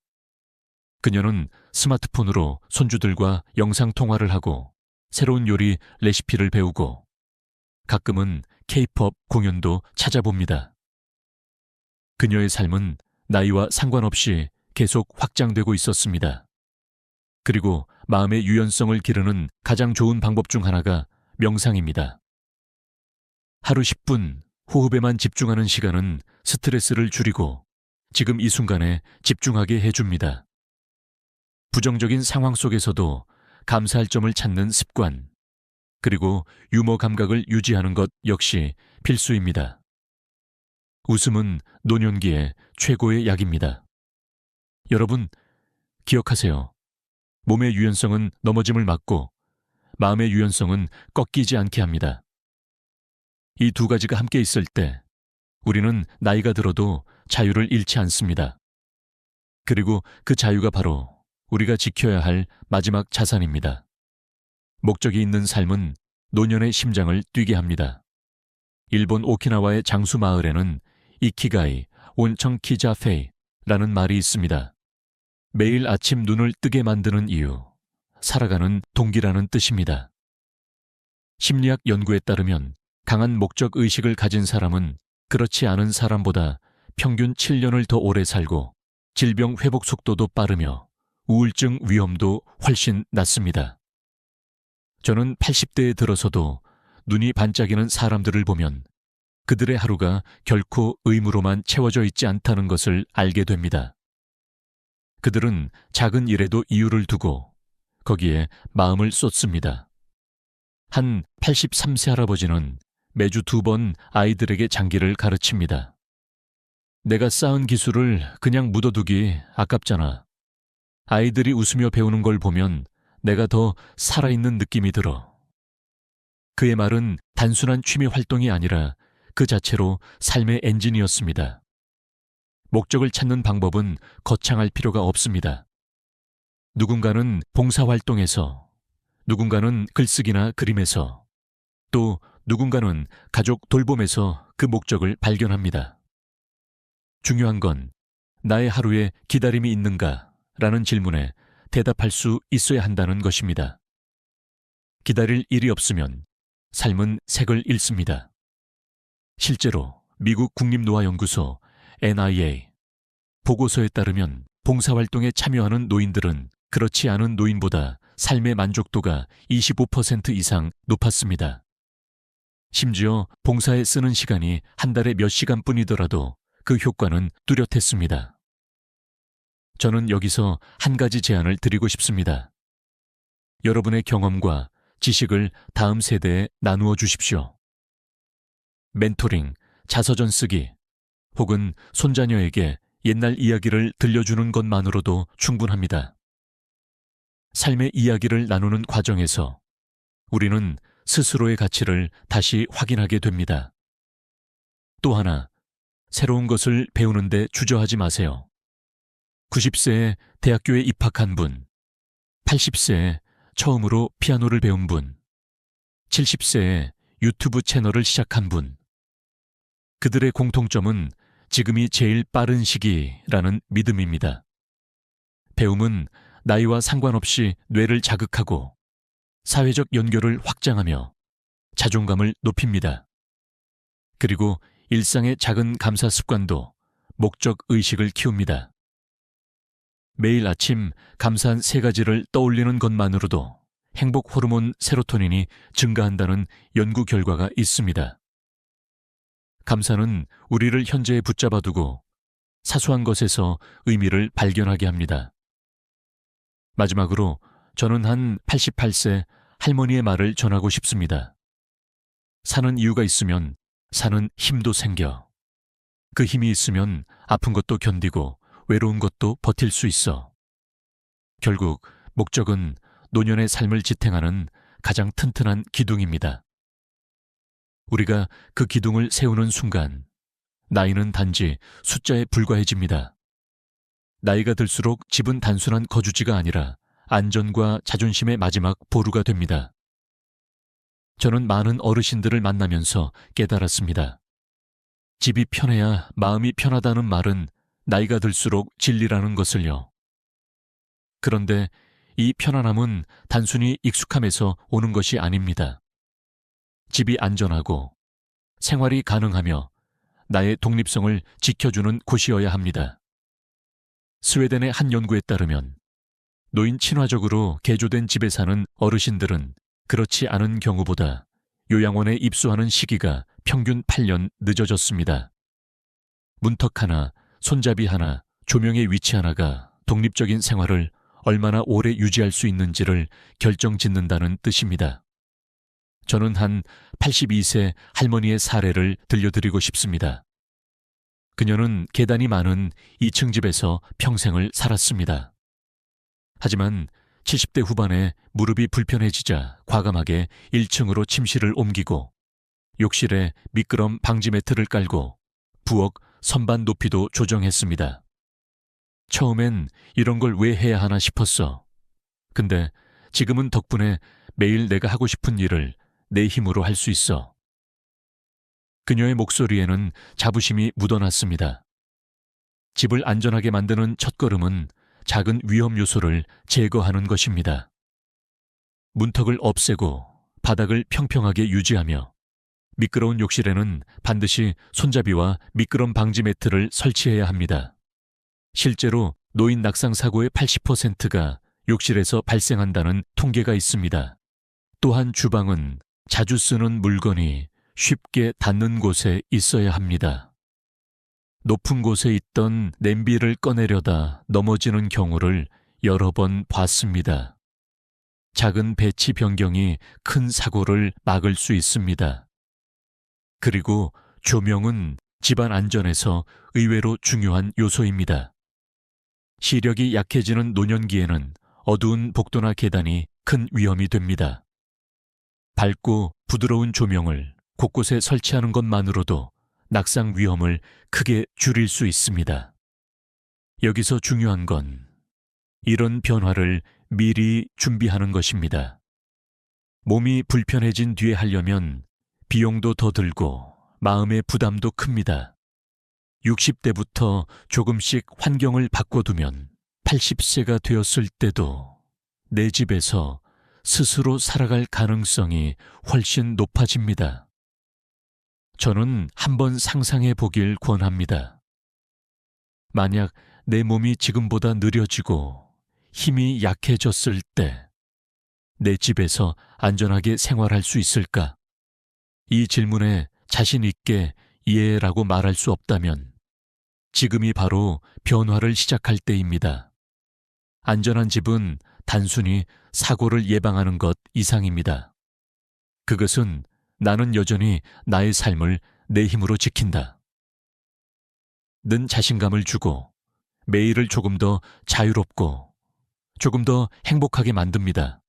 그녀는 스마트폰으로 손주들과 영상통화를 하고 새로운 요리 레시피를 배우고 가끔은 K-POP 공연도 찾아봅니다. 그녀의 삶은 나이와 상관없이 계속 확장되고 있었습니다. 그리고 마음의 유연성을 기르는 가장 좋은 방법 중 하나가 명상입니다. 하루 10분 호흡에만 집중하는 시간은 스트레스를 줄이고 지금 이 순간에 집중하게 해줍니다. 부정적인 상황 속에서도 감사할 점을 찾는 습관, 그리고 유머 감각을 유지하는 것 역시 필수입니다. 웃음은 노년기에 최고의 약입니다. 여러분, 기억하세요. 몸의 유연성은 넘어짐을 막고 마음의 유연성은 꺾이지 않게 합니다. 이 두 가지가 함께 있을 때 우리는 나이가 들어도 자유를 잃지 않습니다. 그리고 그 자유가 바로 우리가 지켜야 할 마지막 자산입니다. 목적이 있는 삶은 노년의 심장을 뛰게 합니다. 일본 오키나와의 장수 마을에는 이키가이, 온청 키자페이라는 말이 있습니다. 매일 아침 눈을 뜨게 만드는 이유, 살아가는 동기라는 뜻입니다. 심리학 연구에 따르면 강한 목적 의식을 가진 사람은 그렇지 않은 사람보다 평균 7년을 더 오래 살고 질병 회복 속도도 빠르며 우울증 위험도 훨씬 낮습니다. 저는 80대에 들어서도 눈이 반짝이는 사람들을 보면 그들의 하루가 결코 의무로만 채워져 있지 않다는 것을 알게 됩니다. 그들은 작은 일에도 이유를 두고 거기에 마음을 쏟습니다. 한 83세 할아버지는 매주 2번 아이들에게 장기를 가르칩니다. 내가 쌓은 기술을 그냥 묻어두기 아깝잖아. 아이들이 웃으며 배우는 걸 보면 내가 더 살아있는 느낌이 들어. 그의 말은 단순한 취미 활동이 아니라 그 자체로 삶의 엔진이었습니다. 목적을 찾는 방법은 거창할 필요가 없습니다. 누군가는 봉사활동에서, 누군가는 글쓰기나 그림에서, 또 누군가는 가족 돌봄에서 그 목적을 발견합니다. 중요한 건 나의 하루에 기다림이 있는가? 라는 질문에 대답할 수 있어야 한다는 것입니다. 기다릴 일이 없으면 삶은 색을 잃습니다. 실제로 미국 국립노화연구소 NIA 보고서에 따르면 봉사활동에 참여하는 노인들은 그렇지 않은 노인보다 삶의 만족도가 25% 이상 높았습니다. 심지어 봉사에 쓰는 시간이 한 달에 몇 시간뿐이더라도 그 효과는 뚜렷했습니다. 저는 여기서 한 가지 제안을 드리고 싶습니다. 여러분의 경험과 지식을 다음 세대에 나누어 주십시오. 멘토링, 자서전 쓰기, 혹은 손자녀에게 옛날 이야기를 들려주는 것만으로도 충분합니다. 삶의 이야기를 나누는 과정에서 우리는 스스로의 가치를 다시 확인하게 됩니다. 또 하나, 새로운 것을 배우는데 주저하지 마세요. 90세에 대학교에 입학한 분, 80세에 처음으로 피아노를 배운 분, 70세에 유튜브 채널을 시작한 분. 그들의 공통점은 지금이 제일 빠른 시기라는 믿음입니다. 배움은 나이와 상관없이 뇌를 자극하고 사회적 연결을 확장하며 자존감을 높입니다. 그리고 일상의 작은 감사 습관도 목적 의식을 키웁니다. 매일 아침 감사한 3가지를 떠올리는 것만으로도 행복 호르몬 세로토닌이 증가한다는 연구 결과가 있습니다. 감사는 우리를 현재에 붙잡아 두고 사소한 것에서 의미를 발견하게 합니다. 마지막으로 저는 한 88세 할머니의 말을 전하고 싶습니다. 사는 이유가 있으면 사는 힘도 생겨. 그 힘이 있으면 아픈 것도 견디고 외로운 것도 버틸 수 있어. 결국 목적은 노년의 삶을 지탱하는 가장 튼튼한 기둥입니다. 우리가 그 기둥을 세우는 순간 나이는 단지 숫자에 불과해집니다. 나이가 들수록 집은 단순한 거주지가 아니라 안전과 자존심의 마지막 보루가 됩니다. 저는 많은 어르신들을 만나면서 깨달았습니다. 집이 편해야 마음이 편하다는 말은 나이가 들수록 진리라는 것을요. 그런데 이 편안함은 단순히 익숙함에서 오는 것이 아닙니다. 집이 안전하고 생활이 가능하며 나의 독립성을 지켜주는 곳이어야 합니다. 스웨덴의 한 연구에 따르면 노인 친화적으로 개조된 집에 사는 어르신들은 그렇지 않은 경우보다 요양원에 입소하는 시기가 평균 8년 늦어졌습니다. 문턱 하나, 손잡이 하나, 조명의 위치 하나가 독립적인 생활을 얼마나 오래 유지할 수 있는지를 결정짓는다는 뜻입니다. 저는 한 82세 할머니의 사례를 들려드리고 싶습니다. 그녀는 계단이 많은 2층 집에서 평생을 살았습니다. 하지만 70대 후반에 무릎이 불편해지자 과감하게 1층으로 침실을 옮기고 욕실에 미끄럼 방지 매트를 깔고 부엌 선반 높이도 조정했습니다. 처음엔 이런 걸 왜 해야 하나 싶었어. 근데 지금은 덕분에 매일 내가 하고 싶은 일을 내 힘으로 할 수 있어. 그녀의 목소리에는 자부심이 묻어났습니다. 집을 안전하게 만드는 첫걸음은 작은 위험 요소를 제거하는 것입니다. 문턱을 없애고 바닥을 평평하게 유지하며 미끄러운 욕실에는 반드시 손잡이와 미끄럼 방지 매트를 설치해야 합니다. 실제로 노인 낙상 사고의 80%가 욕실에서 발생한다는 통계가 있습니다. 또한 주방은 자주 쓰는 물건이 쉽게 닿는 곳에 있어야 합니다. 높은 곳에 있던 냄비를 꺼내려다 넘어지는 경우를 여러 번 봤습니다. 작은 배치 변경이 큰 사고를 막을 수 있습니다. 그리고 조명은 집안 안전에서 의외로 중요한 요소입니다. 시력이 약해지는 노년기에는 어두운 복도나 계단이 큰 위험이 됩니다. 밝고 부드러운 조명을 곳곳에 설치하는 것만으로도 낙상 위험을 크게 줄일 수 있습니다. 여기서 중요한 건 이런 변화를 미리 준비하는 것입니다. 몸이 불편해진 뒤에 하려면 비용도 더 들고 마음의 부담도 큽니다. 60대부터 조금씩 환경을 바꿔두면 80세가 되었을 때도 내 집에서 스스로 살아갈 가능성이 훨씬 높아집니다. 저는 한번 상상해 보길 권합니다. 만약 내 몸이 지금보다 느려지고 힘이 약해졌을 때 내 집에서 안전하게 생활할 수 있을까? 이 질문에 자신 있게 예라고 말할 수 없다면 지금이 바로 변화를 시작할 때입니다. 안전한 집은 단순히 사고를 예방하는 것 이상입니다. 그것은 나는 여전히 나의 삶을 내 힘으로 지킨다 는 자신감을 주고 매일을 조금 더 자유롭고 조금 더 행복하게 만듭니다.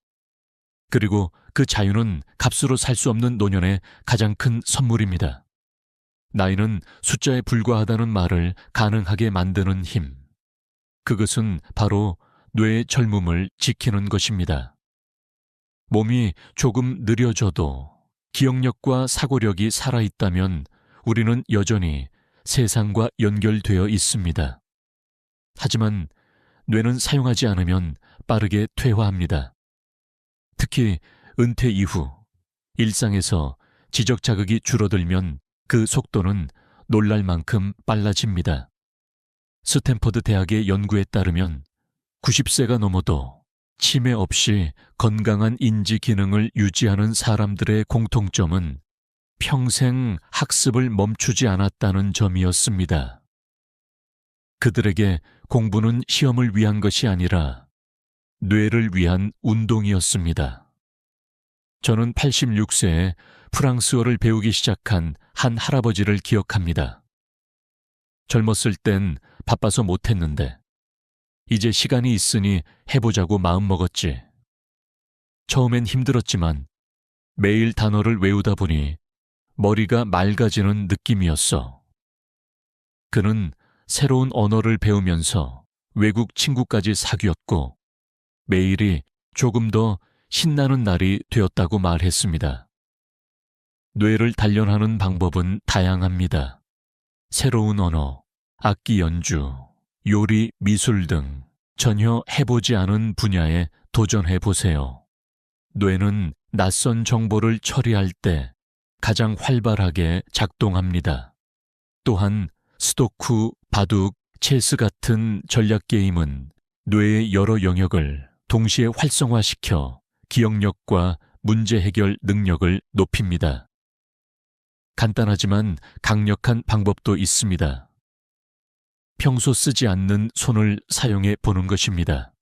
그리고 그 자유는 값으로 살 수 없는 노년의 가장 큰 선물입니다. 나이는 숫자에 불과하다는 말을 가능하게 만드는 힘. 그것은 바로 뇌의 젊음을 지키는 것입니다. 몸이 조금 느려져도 기억력과 사고력이 살아있다면 우리는 여전히 세상과 연결되어 있습니다. 하지만 뇌는 사용하지 않으면 빠르게 퇴화합니다. 특히 은퇴 이후 일상에서 지적 자극이 줄어들면 그 속도는 놀랄 만큼 빨라집니다. 스탠퍼드 대학의 연구에 따르면 90세가 넘어도 치매 없이 건강한 인지 기능을 유지하는 사람들의 공통점은 평생 학습을 멈추지 않았다는 점이었습니다. 그들에게 공부는 시험을 위한 것이 아니라 뇌를 위한 운동이었습니다. 저는 86세에 프랑스어를 배우기 시작한 한 할아버지를 기억합니다. 젊었을 땐 바빠서 못했는데 이제 시간이 있으니 해보자고 마음먹었지. 처음엔 힘들었지만 매일 단어를 외우다 보니 머리가 맑아지는 느낌이었어. 그는 새로운 언어를 배우면서 외국 친구까지 사귀었고 매일이 조금 더 신나는 날이 되었다고 말했습니다. 뇌를 단련하는 방법은 다양합니다. 새로운 언어, 악기 연주, 요리, 미술 등 전혀 해보지 않은 분야에 도전해 보세요. 뇌는 낯선 정보를 처리할 때 가장 활발하게 작동합니다. 또한 스도쿠, 바둑, 체스 같은 전략 게임은 뇌의 여러 영역을 동시에 활성화시켜 기억력과 문제 해결 능력을 높입니다. 간단하지만 강력한 방법도 있습니다. 평소 쓰지 않는 손을 사용해 보는 것입니다.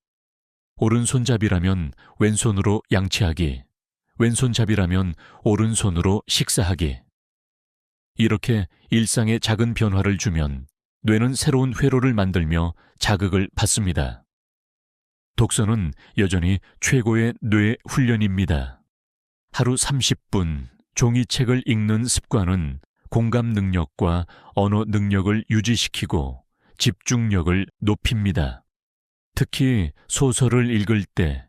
오른손잡이라면 왼손으로 양치하기, 왼손잡이라면 오른손으로 식사하기. 이렇게 일상에 작은 변화를 주면 뇌는 새로운 회로를 만들며 자극을 받습니다. 독서는 여전히 최고의 뇌 훈련입니다. 하루 30분 종이책을 읽는 습관은 공감 능력과 언어 능력을 유지시키고 집중력을 높입니다. 특히 소설을 읽을 때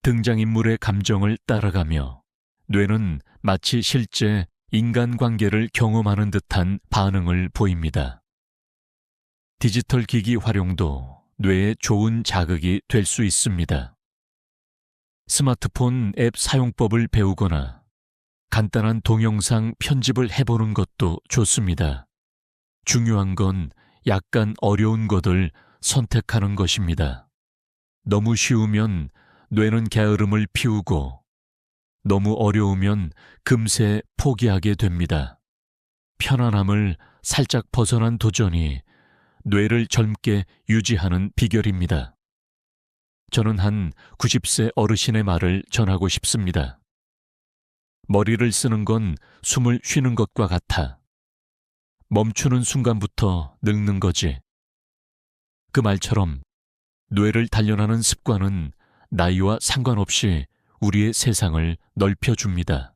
등장인물의 감정을 따라가며 뇌는 마치 실제 인간관계를 경험하는 듯한 반응을 보입니다. 디지털 기기 활용도 뇌에 좋은 자극이 될 수 있습니다. 스마트폰 앱 사용법을 배우거나 간단한 동영상 편집을 해보는 것도 좋습니다. 중요한 건 약간 어려운 것을 선택하는 것입니다. 너무 쉬우면 뇌는 게으름을 피우고 너무 어려우면 금세 포기하게 됩니다. 편안함을 살짝 벗어난 도전이 뇌를 젊게 유지하는 비결입니다. 저는 한 90세 어르신의 말을 전하고 싶습니다. 머리를 쓰는 건 숨을 쉬는 것과 같아. 멈추는 순간부터 늙는 거지. 그 말처럼 뇌를 단련하는 습관은 나이와 상관없이 우리의 세상을 넓혀줍니다.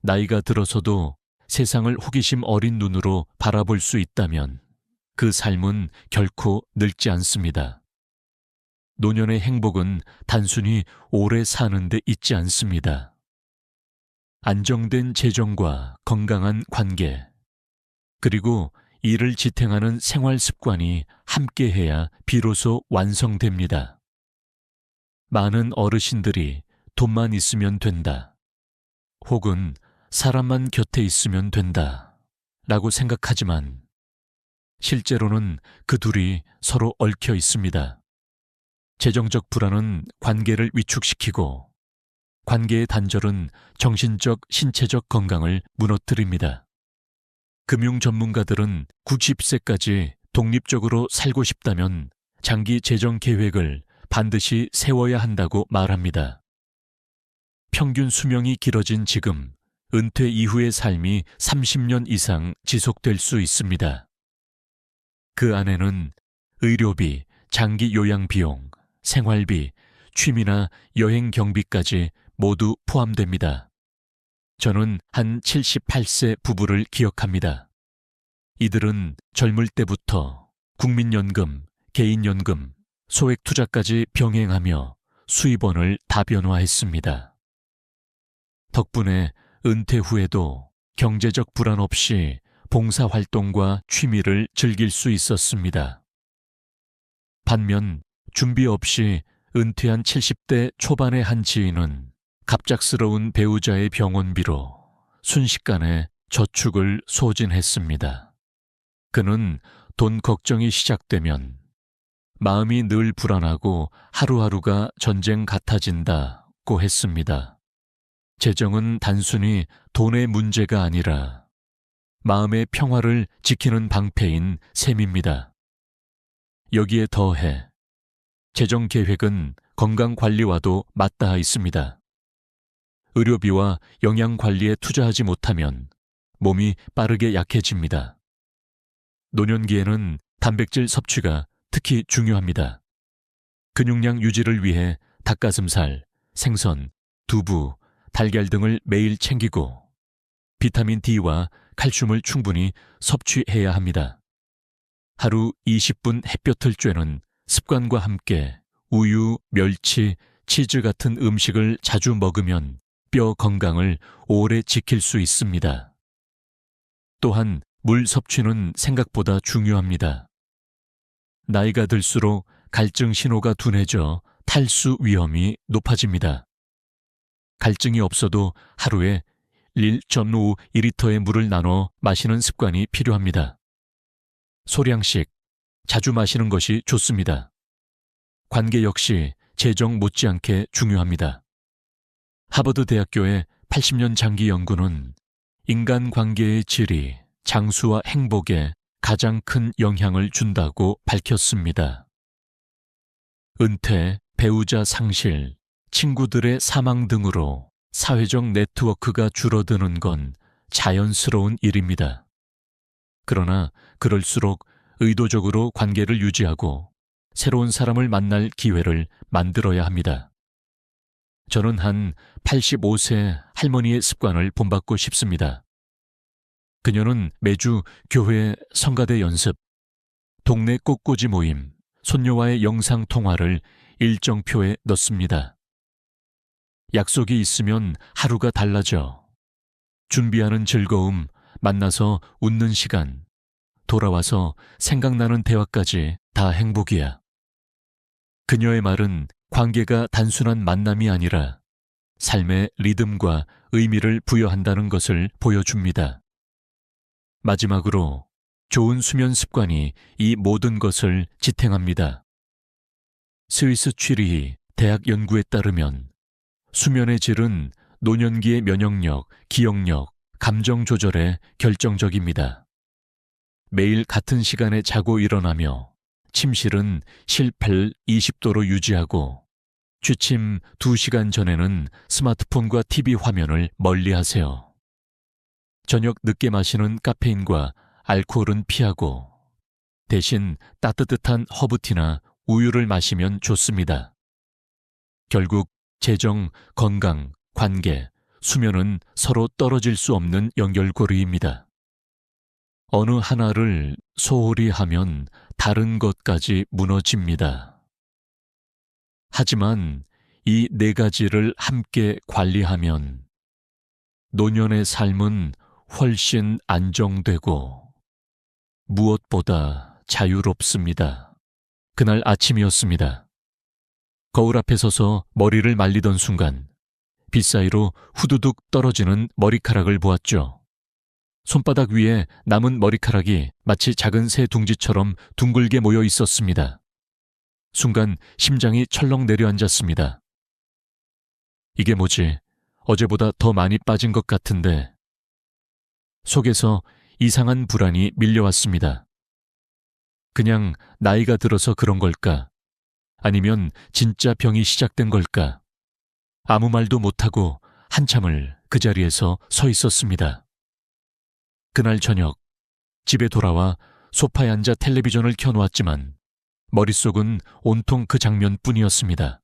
나이가 들어서도 세상을 호기심 어린 눈으로 바라볼 수 있다면 그 삶은 결코 늙지 않습니다. 노년의 행복은 단순히 오래 사는 데 있지 않습니다. 안정된 재정과 건강한 관계, 그리고 이를 지탱하는 생활 습관이 함께해야 비로소 완성됩니다. 많은 어르신들이 돈만 있으면 된다, 혹은 사람만 곁에 있으면 된다 라고 생각하지만 실제로는 그 둘이 서로 얽혀 있습니다. 재정적 불안은 관계를 위축시키고 관계의 단절은 정신적, 신체적 건강을 무너뜨립니다. 금융 전문가들은 90세까지 독립적으로 살고 싶다면 장기 재정 계획을 반드시 세워야 한다고 말합니다. 평균 수명이 길어진 지금, 은퇴 이후의 삶이 30년 이상 지속될 수 있습니다. 그 안에는 의료비, 장기 요양 비용, 생활비, 취미나 여행 경비까지 모두 포함됩니다. 저는 한 78세 부부를 기억합니다. 이들은 젊을 때부터 국민연금, 개인연금, 소액투자까지 병행하며 수입원을 다변화했습니다. 덕분에 은퇴 후에도 경제적 불안 없이 봉사활동과 취미를 즐길 수 있었습니다. 반면 준비 없이 은퇴한 70대 초반의 한 지인은 갑작스러운 배우자의 병원비로 순식간에 저축을 소진했습니다. 그는 돈 걱정이 시작되면 마음이 늘 불안하고 하루하루가 전쟁 같아진다고 했습니다. 재정은 단순히 돈의 문제가 아니라 마음의 평화를 지키는 방패인 셈입니다. 여기에 더해 재정 계획은 건강관리와도 맞닿아 있습니다. 의료비와 영양관리에 투자하지 못하면 몸이 빠르게 약해집니다. 노년기에는 단백질 섭취가 특히 중요합니다. 근육량 유지를 위해 닭가슴살, 생선, 두부, 달걀 등을 매일 챙기고 비타민 D와 칼슘을 충분히 섭취해야 합니다. 하루 20분 햇볕을 쬐는 습관과 함께 우유, 멸치, 치즈 같은 음식을 자주 먹으면 뼈 건강을 오래 지킬 수 있습니다. 또한 물 섭취는 생각보다 중요합니다. 나이가 들수록 갈증 신호가 둔해져 탈수 위험이 높아집니다. 갈증이 없어도 하루에 1.5리터의 물을 나눠 마시는 습관이 필요합니다. 소량씩 자주 마시는 것이 좋습니다. 관계 역시 재정 못지않게 중요합니다. 하버드 대학교의 80년 장기 연구는 인간관계의 질이 장수와 행복에 가장 큰 영향을 준다고 밝혔습니다. 은퇴, 배우자 상실, 친구들의 사망 등으로 사회적 네트워크가 줄어드는 건 자연스러운 일입니다. 그러나 그럴수록 의도적으로 관계를 유지하고 새로운 사람을 만날 기회를 만들어야 합니다. 저는 한 85세 할머니의 습관을 본받고 싶습니다. 그녀는 매주 교회 성가대 연습, 동네 꽃꽂이 모임, 손녀와의 영상통화를 일정표에 넣습니다. 약속이 있으면 하루가 달라져. 준비하는 즐거움, 만나서 웃는 시간, 돌아와서 생각나는 대화까지 다 행복이야. 그녀의 말은 관계가 단순한 만남이 아니라 삶의 리듬과 의미를 부여한다는 것을 보여줍니다. 마지막으로 좋은 수면 습관이 이 모든 것을 지탱합니다. 스위스 취리히 대학 연구에 따르면 수면의 질은 노년기의 면역력, 기억력, 감정 조절에 결정적입니다. 매일 같은 시간에 자고 일어나며 침실은 실패를 20도로 유지하고 취침 2시간 전에는 스마트폰과 TV 화면을 멀리하세요. 저녁 늦게 마시는 카페인과 알코올은 피하고 대신 따뜻한 허브티나 우유를 마시면 좋습니다. 결국 재정, 건강, 관계, 수면은 서로 떨어질 수 없는 연결고리입니다. 어느 하나를 소홀히 하면 다른 것까지 무너집니다. 하지만 이 4가지를 함께 관리하면 노년의 삶은 훨씬 안정되고 무엇보다 자유롭습니다. 그날 아침이었습니다. 거울 앞에 서서 머리를 말리던 순간 빗 사이로 후두둑 떨어지는 머리카락을 보았죠. 손바닥 위에 남은 머리카락이 마치 작은 새 둥지처럼 둥글게 모여 있었습니다. 순간 심장이 철렁 내려앉았습니다. 이게 뭐지? 어제보다 더 많이 빠진 것 같은데. 속에서 이상한 불안이 밀려왔습니다. 그냥 나이가 들어서 그런 걸까? 아니면 진짜 병이 시작된 걸까? 아무 말도 못하고 한참을 그 자리에서 서 있었습니다. 그날 저녁 집에 돌아와 소파에 앉아 텔레비전을 켜놓았지만 머릿속은 온통 그 장면뿐이었습니다.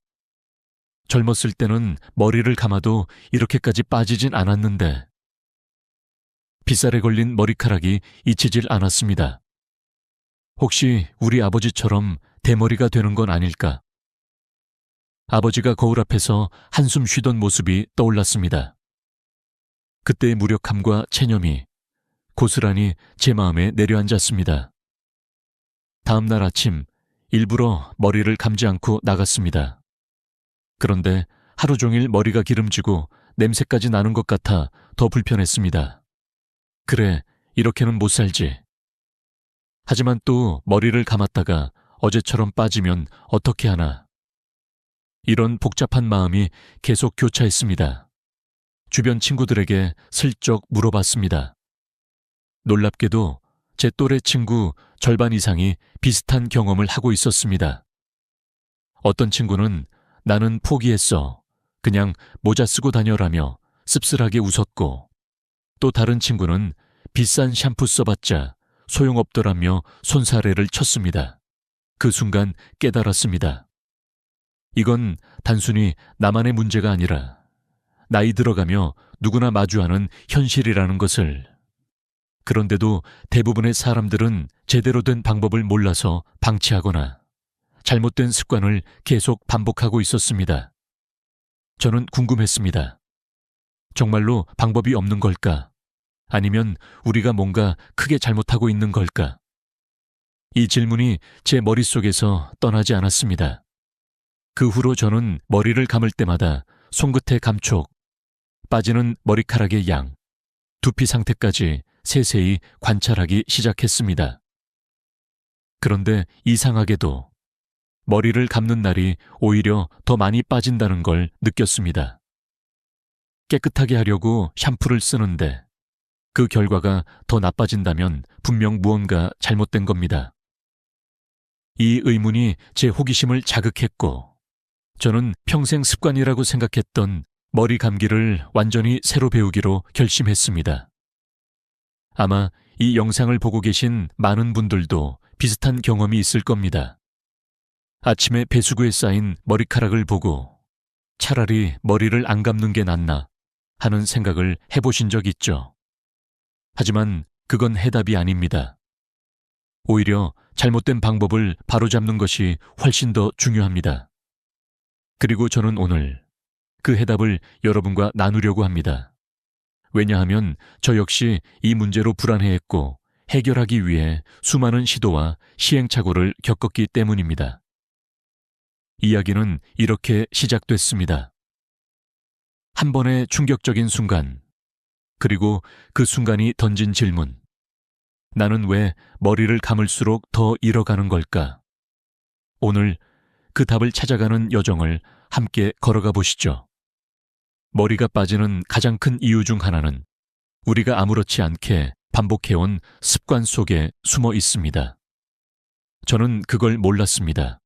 젊었을 때는 머리를 감아도 이렇게까지 빠지진 않았는데 빗살에 걸린 머리카락이 잊히질 않았습니다. 혹시 우리 아버지처럼 대머리가 되는 건 아닐까? 아버지가 거울 앞에서 한숨 쉬던 모습이 떠올랐습니다. 그때의 무력함과 체념이 고스란히 제 마음에 내려앉았습니다. 다음 날 아침 일부러 머리를 감지 않고 나갔습니다. 그런데 하루 종일 머리가 기름지고 냄새까지 나는 것 같아 더 불편했습니다. 그래, 이렇게는 못 살지. 하지만 또 머리를 감았다가 어제처럼 빠지면 어떻게 하나. 이런 복잡한 마음이 계속 교차했습니다. 주변 친구들에게 슬쩍 물어봤습니다. 놀랍게도 제 또래 친구 절반 이상이 비슷한 경험을 하고 있었습니다. 어떤 친구는 나는 포기했어. 그냥 모자 쓰고 다녀라며 씁쓸하게 웃었고, 또 다른 친구는 비싼 샴푸 써봤자 소용없더라며 손사래를 쳤습니다. 그 순간 깨달았습니다. 이건 단순히 나만의 문제가 아니라 나이 들어가며 누구나 마주하는 현실이라는 것을. 그런데도 대부분의 사람들은 제대로 된 방법을 몰라서 방치하거나 잘못된 습관을 계속 반복하고 있었습니다. 저는 궁금했습니다. 정말로 방법이 없는 걸까? 아니면 우리가 뭔가 크게 잘못하고 있는 걸까? 이 질문이 제 머릿속에서 떠나지 않았습니다. 그 후로 저는 머리를 감을 때마다 손끝의 감촉, 빠지는 머리카락의 양, 두피 상태까지 세세히 관찰하기 시작했습니다. 그런데 이상하게도 머리를 감는 날이 오히려 더 많이 빠진다는 걸 느꼈습니다. 깨끗하게 하려고 샴푸를 쓰는데 그 결과가 더 나빠진다면 분명 무언가 잘못된 겁니다. 이 의문이 제 호기심을 자극했고 저는 평생 습관이라고 생각했던 머리 감기를 완전히 새로 배우기로 결심했습니다. 아마 이 영상을 보고 계신 많은 분들도 비슷한 경험이 있을 겁니다. 아침에 배수구에 쌓인 머리카락을 보고 차라리 머리를 안 감는 게 낫나 하는 생각을 해보신 적 있죠. 하지만 그건 해답이 아닙니다. 오히려 잘못된 방법을 바로잡는 것이 훨씬 더 중요합니다. 그리고 저는 오늘 그 해답을 여러분과 나누려고 합니다. 왜냐하면 저 역시 이 문제로 불안해했고 해결하기 위해 수많은 시도와 시행착오를 겪었기 때문입니다. 이야기는 이렇게 시작됐습니다. 한 번의 충격적인 순간, 그리고 그 순간이 던진 질문. 나는 왜 머리를 감을수록 더 잃어가는 걸까? 오늘 그 답을 찾아가는 여정을 함께 걸어가 보시죠. 머리가 빠지는 가장 큰 이유 중 하나는 우리가 아무렇지 않게 반복해온 습관 속에 숨어 있습니다. 저는 그걸 몰랐습니다.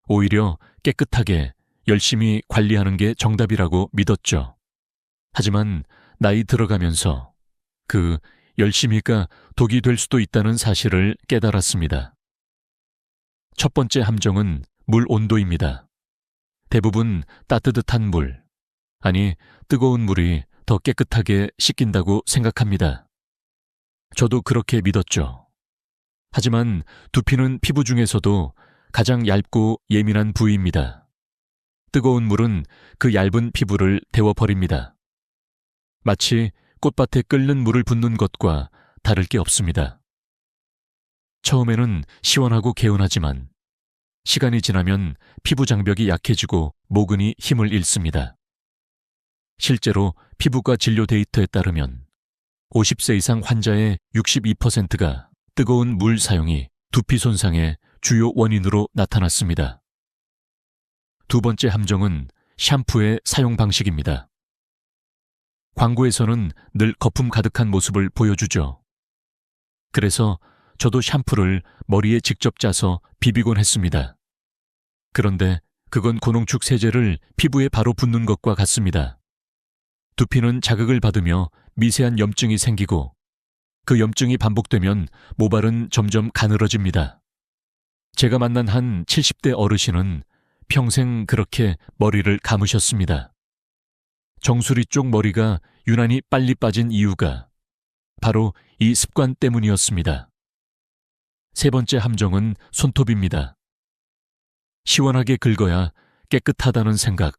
오히려 깨끗하게 열심히 관리하는 게 정답이라고 믿었죠. 하지만 나이 들어가면서 그 열심히가 독이 될 수도 있다는 사실을 깨달았습니다. 첫 번째 함정은 물 온도입니다. 대부분 따뜻한 물, 아니 뜨거운 물이 더 깨끗하게 씻긴다고 생각합니다. 저도 그렇게 믿었죠. 하지만 두피는 피부 중에서도 가장 얇고 예민한 부위입니다. 뜨거운 물은 그 얇은 피부를 데워버립니다. 마치 꽃밭에 끓는 물을 붓는 것과 다를 게 없습니다. 처음에는 시원하고 개운하지만 시간이 지나면 피부 장벽이 약해지고 모근이 힘을 잃습니다. 실제로 피부과 진료 데이터에 따르면 50세 이상 환자의 62%가 뜨거운 물 사용이 두피 손상의 주요 원인으로 나타났습니다. 두 번째 함정은 샴푸의 사용 방식입니다. 광고에서는 늘 거품 가득한 모습을 보여주죠. 그래서 저도 샴푸를 머리에 직접 짜서 비비곤 했습니다. 그런데 그건 고농축 세제를 피부에 바로 붓는 것과 같습니다. 두피는 자극을 받으며 미세한 염증이 생기고 그 염증이 반복되면 모발은 점점 가늘어집니다. 제가 만난 한 70대 어르신은 평생 그렇게 머리를 감으셨습니다. 정수리 쪽 머리가 유난히 빨리 빠진 이유가 바로 이 습관 때문이었습니다. 세 번째 함정은 손톱입니다. 시원하게 긁어야 깨끗하다는 생각,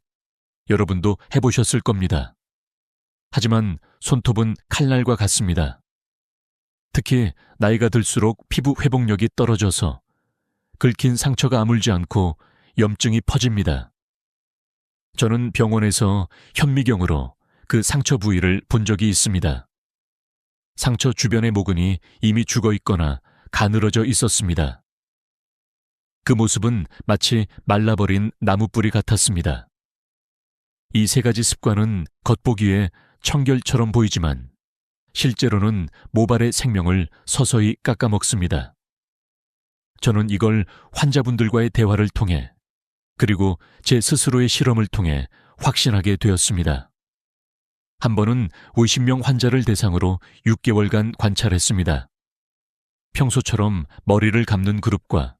여러분도 해보셨을 겁니다. 하지만 손톱은 칼날과 같습니다. 특히 나이가 들수록 피부 회복력이 떨어져서 긁힌 상처가 아물지 않고 염증이 퍼집니다. 저는 병원에서 현미경으로 그 상처 부위를 본 적이 있습니다. 상처 주변의 모근이 이미 죽어 있거나 가늘어져 있었습니다. 그 모습은 마치 말라버린 나무뿌리 같았습니다. 이 세 가지 습관은 겉보기에 청결처럼 보이지만 실제로는 모발의 생명을 서서히 깎아먹습니다. 저는 이걸 환자분들과의 대화를 통해 그리고 제 스스로의 실험을 통해 확신하게 되었습니다. 한 번은 50명 환자를 대상으로 6개월간 관찰했습니다. 평소처럼 머리를 감는 그룹과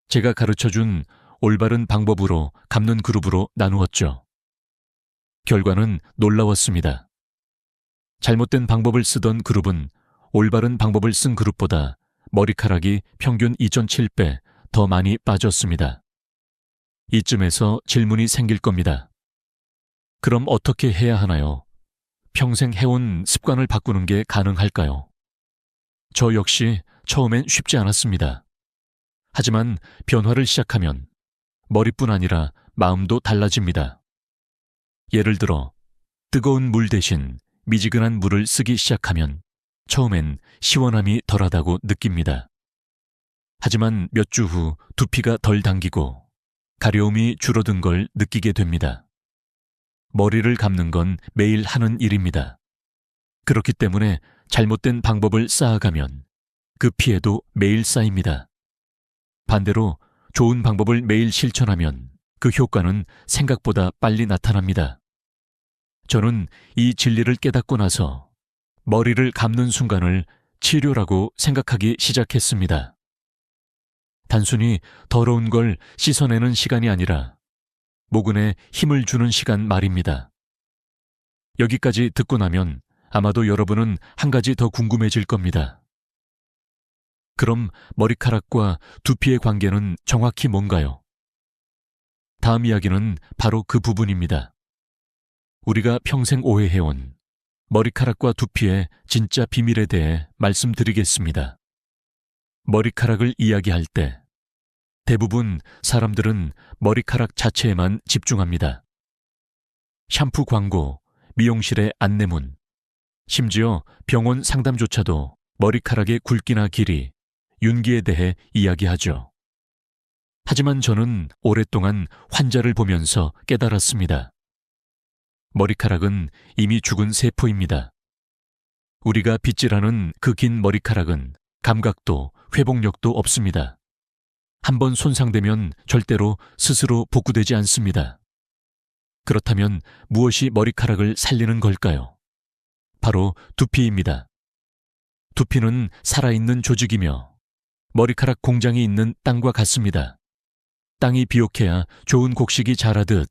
제가 가르쳐준 올바른 방법으로 감는 그룹으로 나누었죠. 결과는 놀라웠습니다. 잘못된 방법을 쓰던 그룹은 올바른 방법을 쓴 그룹보다 머리카락이 평균 2.7배 더 많이 빠졌습니다. 이쯤에서 질문이 생길 겁니다. 그럼 어떻게 해야 하나요? 평생 해온 습관을 바꾸는 게 가능할까요? 저 역시 처음엔 쉽지 않았습니다. 하지만 변화를 시작하면 머리뿐 아니라 마음도 달라집니다. 예를 들어 뜨거운 물 대신 미지근한 물을 쓰기 시작하면 처음엔 시원함이 덜하다고 느낍니다. 하지만 몇 주 후 두피가 덜 당기고 가려움이 줄어든 걸 느끼게 됩니다. 머리를 감는 건 매일 하는 일입니다. 그렇기 때문에 잘못된 방법을 쌓아가면 그 피해도 매일 쌓입니다. 반대로 좋은 방법을 매일 실천하면 그 효과는 생각보다 빨리 나타납니다. 저는 이 진리를 깨닫고 나서 머리를 감는 순간을 치료라고 생각하기 시작했습니다. 단순히 더러운 걸 씻어내는 시간이 아니라 모근에 힘을 주는 시간 말입니다. 여기까지 듣고 나면 아마도 여러분은 한 가지 더 궁금해질 겁니다. 그럼 머리카락과 두피의 관계는 정확히 뭔가요? 다음 이야기는 바로 그 부분입니다. 우리가 평생 오해해온 머리카락과 두피의 진짜 비밀에 대해 말씀드리겠습니다. 머리카락을 이야기할 때 대부분 사람들은 머리카락 자체에만 집중합니다. 샴푸 광고, 미용실의 안내문, 심지어 병원 상담조차도 머리카락의 굵기나 길이, 윤기에 대해 이야기하죠. 하지만 저는 오랫동안 환자를 보면서 깨달았습니다. 머리카락은 이미 죽은 세포입니다. 우리가 빗질하는 그 긴 머리카락은 감각도 회복력도 없습니다. 한번 손상되면 절대로 스스로 복구되지 않습니다. 그렇다면 무엇이 머리카락을 살리는 걸까요? 바로 두피입니다. 두피는 살아있는 조직이며 머리카락 공장이 있는 땅과 같습니다. 땅이 비옥해야 좋은 곡식이 자라듯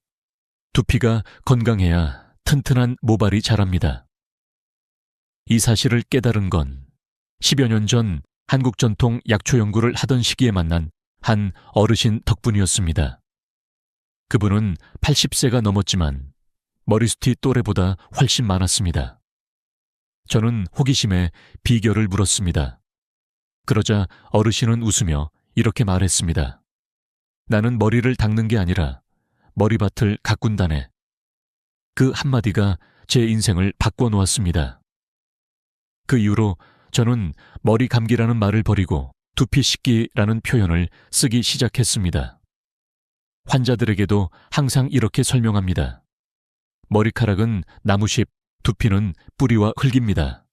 두피가 건강해야 튼튼한 모발이 자랍니다. 이 사실을 깨달은 건 10여 년 전 한국 전통 약초 연구를 하던 시기에 만난 한 어르신 덕분이었습니다. 그분은 80세가 넘었지만 머리숱이 또래보다 훨씬 많았습니다. 저는 호기심에 비결을 물었습니다. 그러자 어르신은 웃으며 이렇게 말했습니다. 나는 머리를 닦는 게 아니라 머리밭을 가꾼다네. 그 한마디가 제 인생을 바꿔놓았습니다. 그 이후로 저는 머리 감기라는 말을 버리고 두피 씻기라는 표현을 쓰기 시작했습니다. 환자들에게도 항상 이렇게 설명합니다. 머리카락은 나무십, 두피는 뿌리와 흙입니다.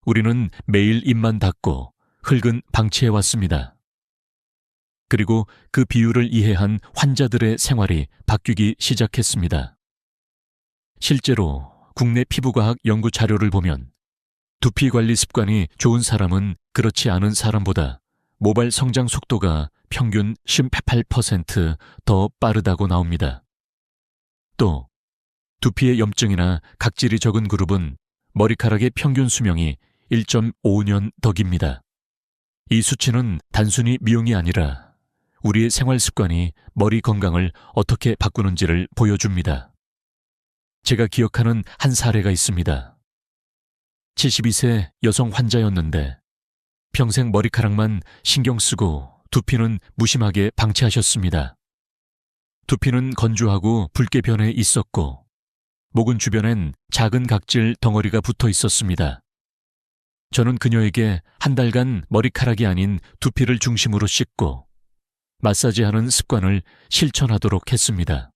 우리는 매일 입만 닦고 흙은 방치해왔습니다. 그리고 그 비유를 이해한 환자들의 생활이 바뀌기 시작했습니다. 실제로 국내 피부과학 연구 자료를 보면 두피 관리 습관이 좋은 사람은 그렇지 않은 사람보다 모발 성장 속도가 평균 18% 빠르다고 나옵니다. 또 두피의 염증이나 각질이 적은 그룹은 머리카락의 평균 수명이 1.5년 더 깁니다. 이 수치는 단순히 미용이 아니라 우리의 생활 습관이 머리 건강을 어떻게 바꾸는지를 보여줍니다. 제가 기억하는 한 사례가 있습니다. 72세 여성 환자였는데 평생 머리카락만 신경 쓰고 두피는 무심하게 방치하셨습니다. 두피는 건조하고 붉게 변해 있었고 목은 주변엔 작은 각질 덩어리가 붙어 있었습니다. 저는 그녀에게 한 달간 머리카락이 아닌 두피를 중심으로 씻고 마사지하는 습관을 실천하도록 했습니다.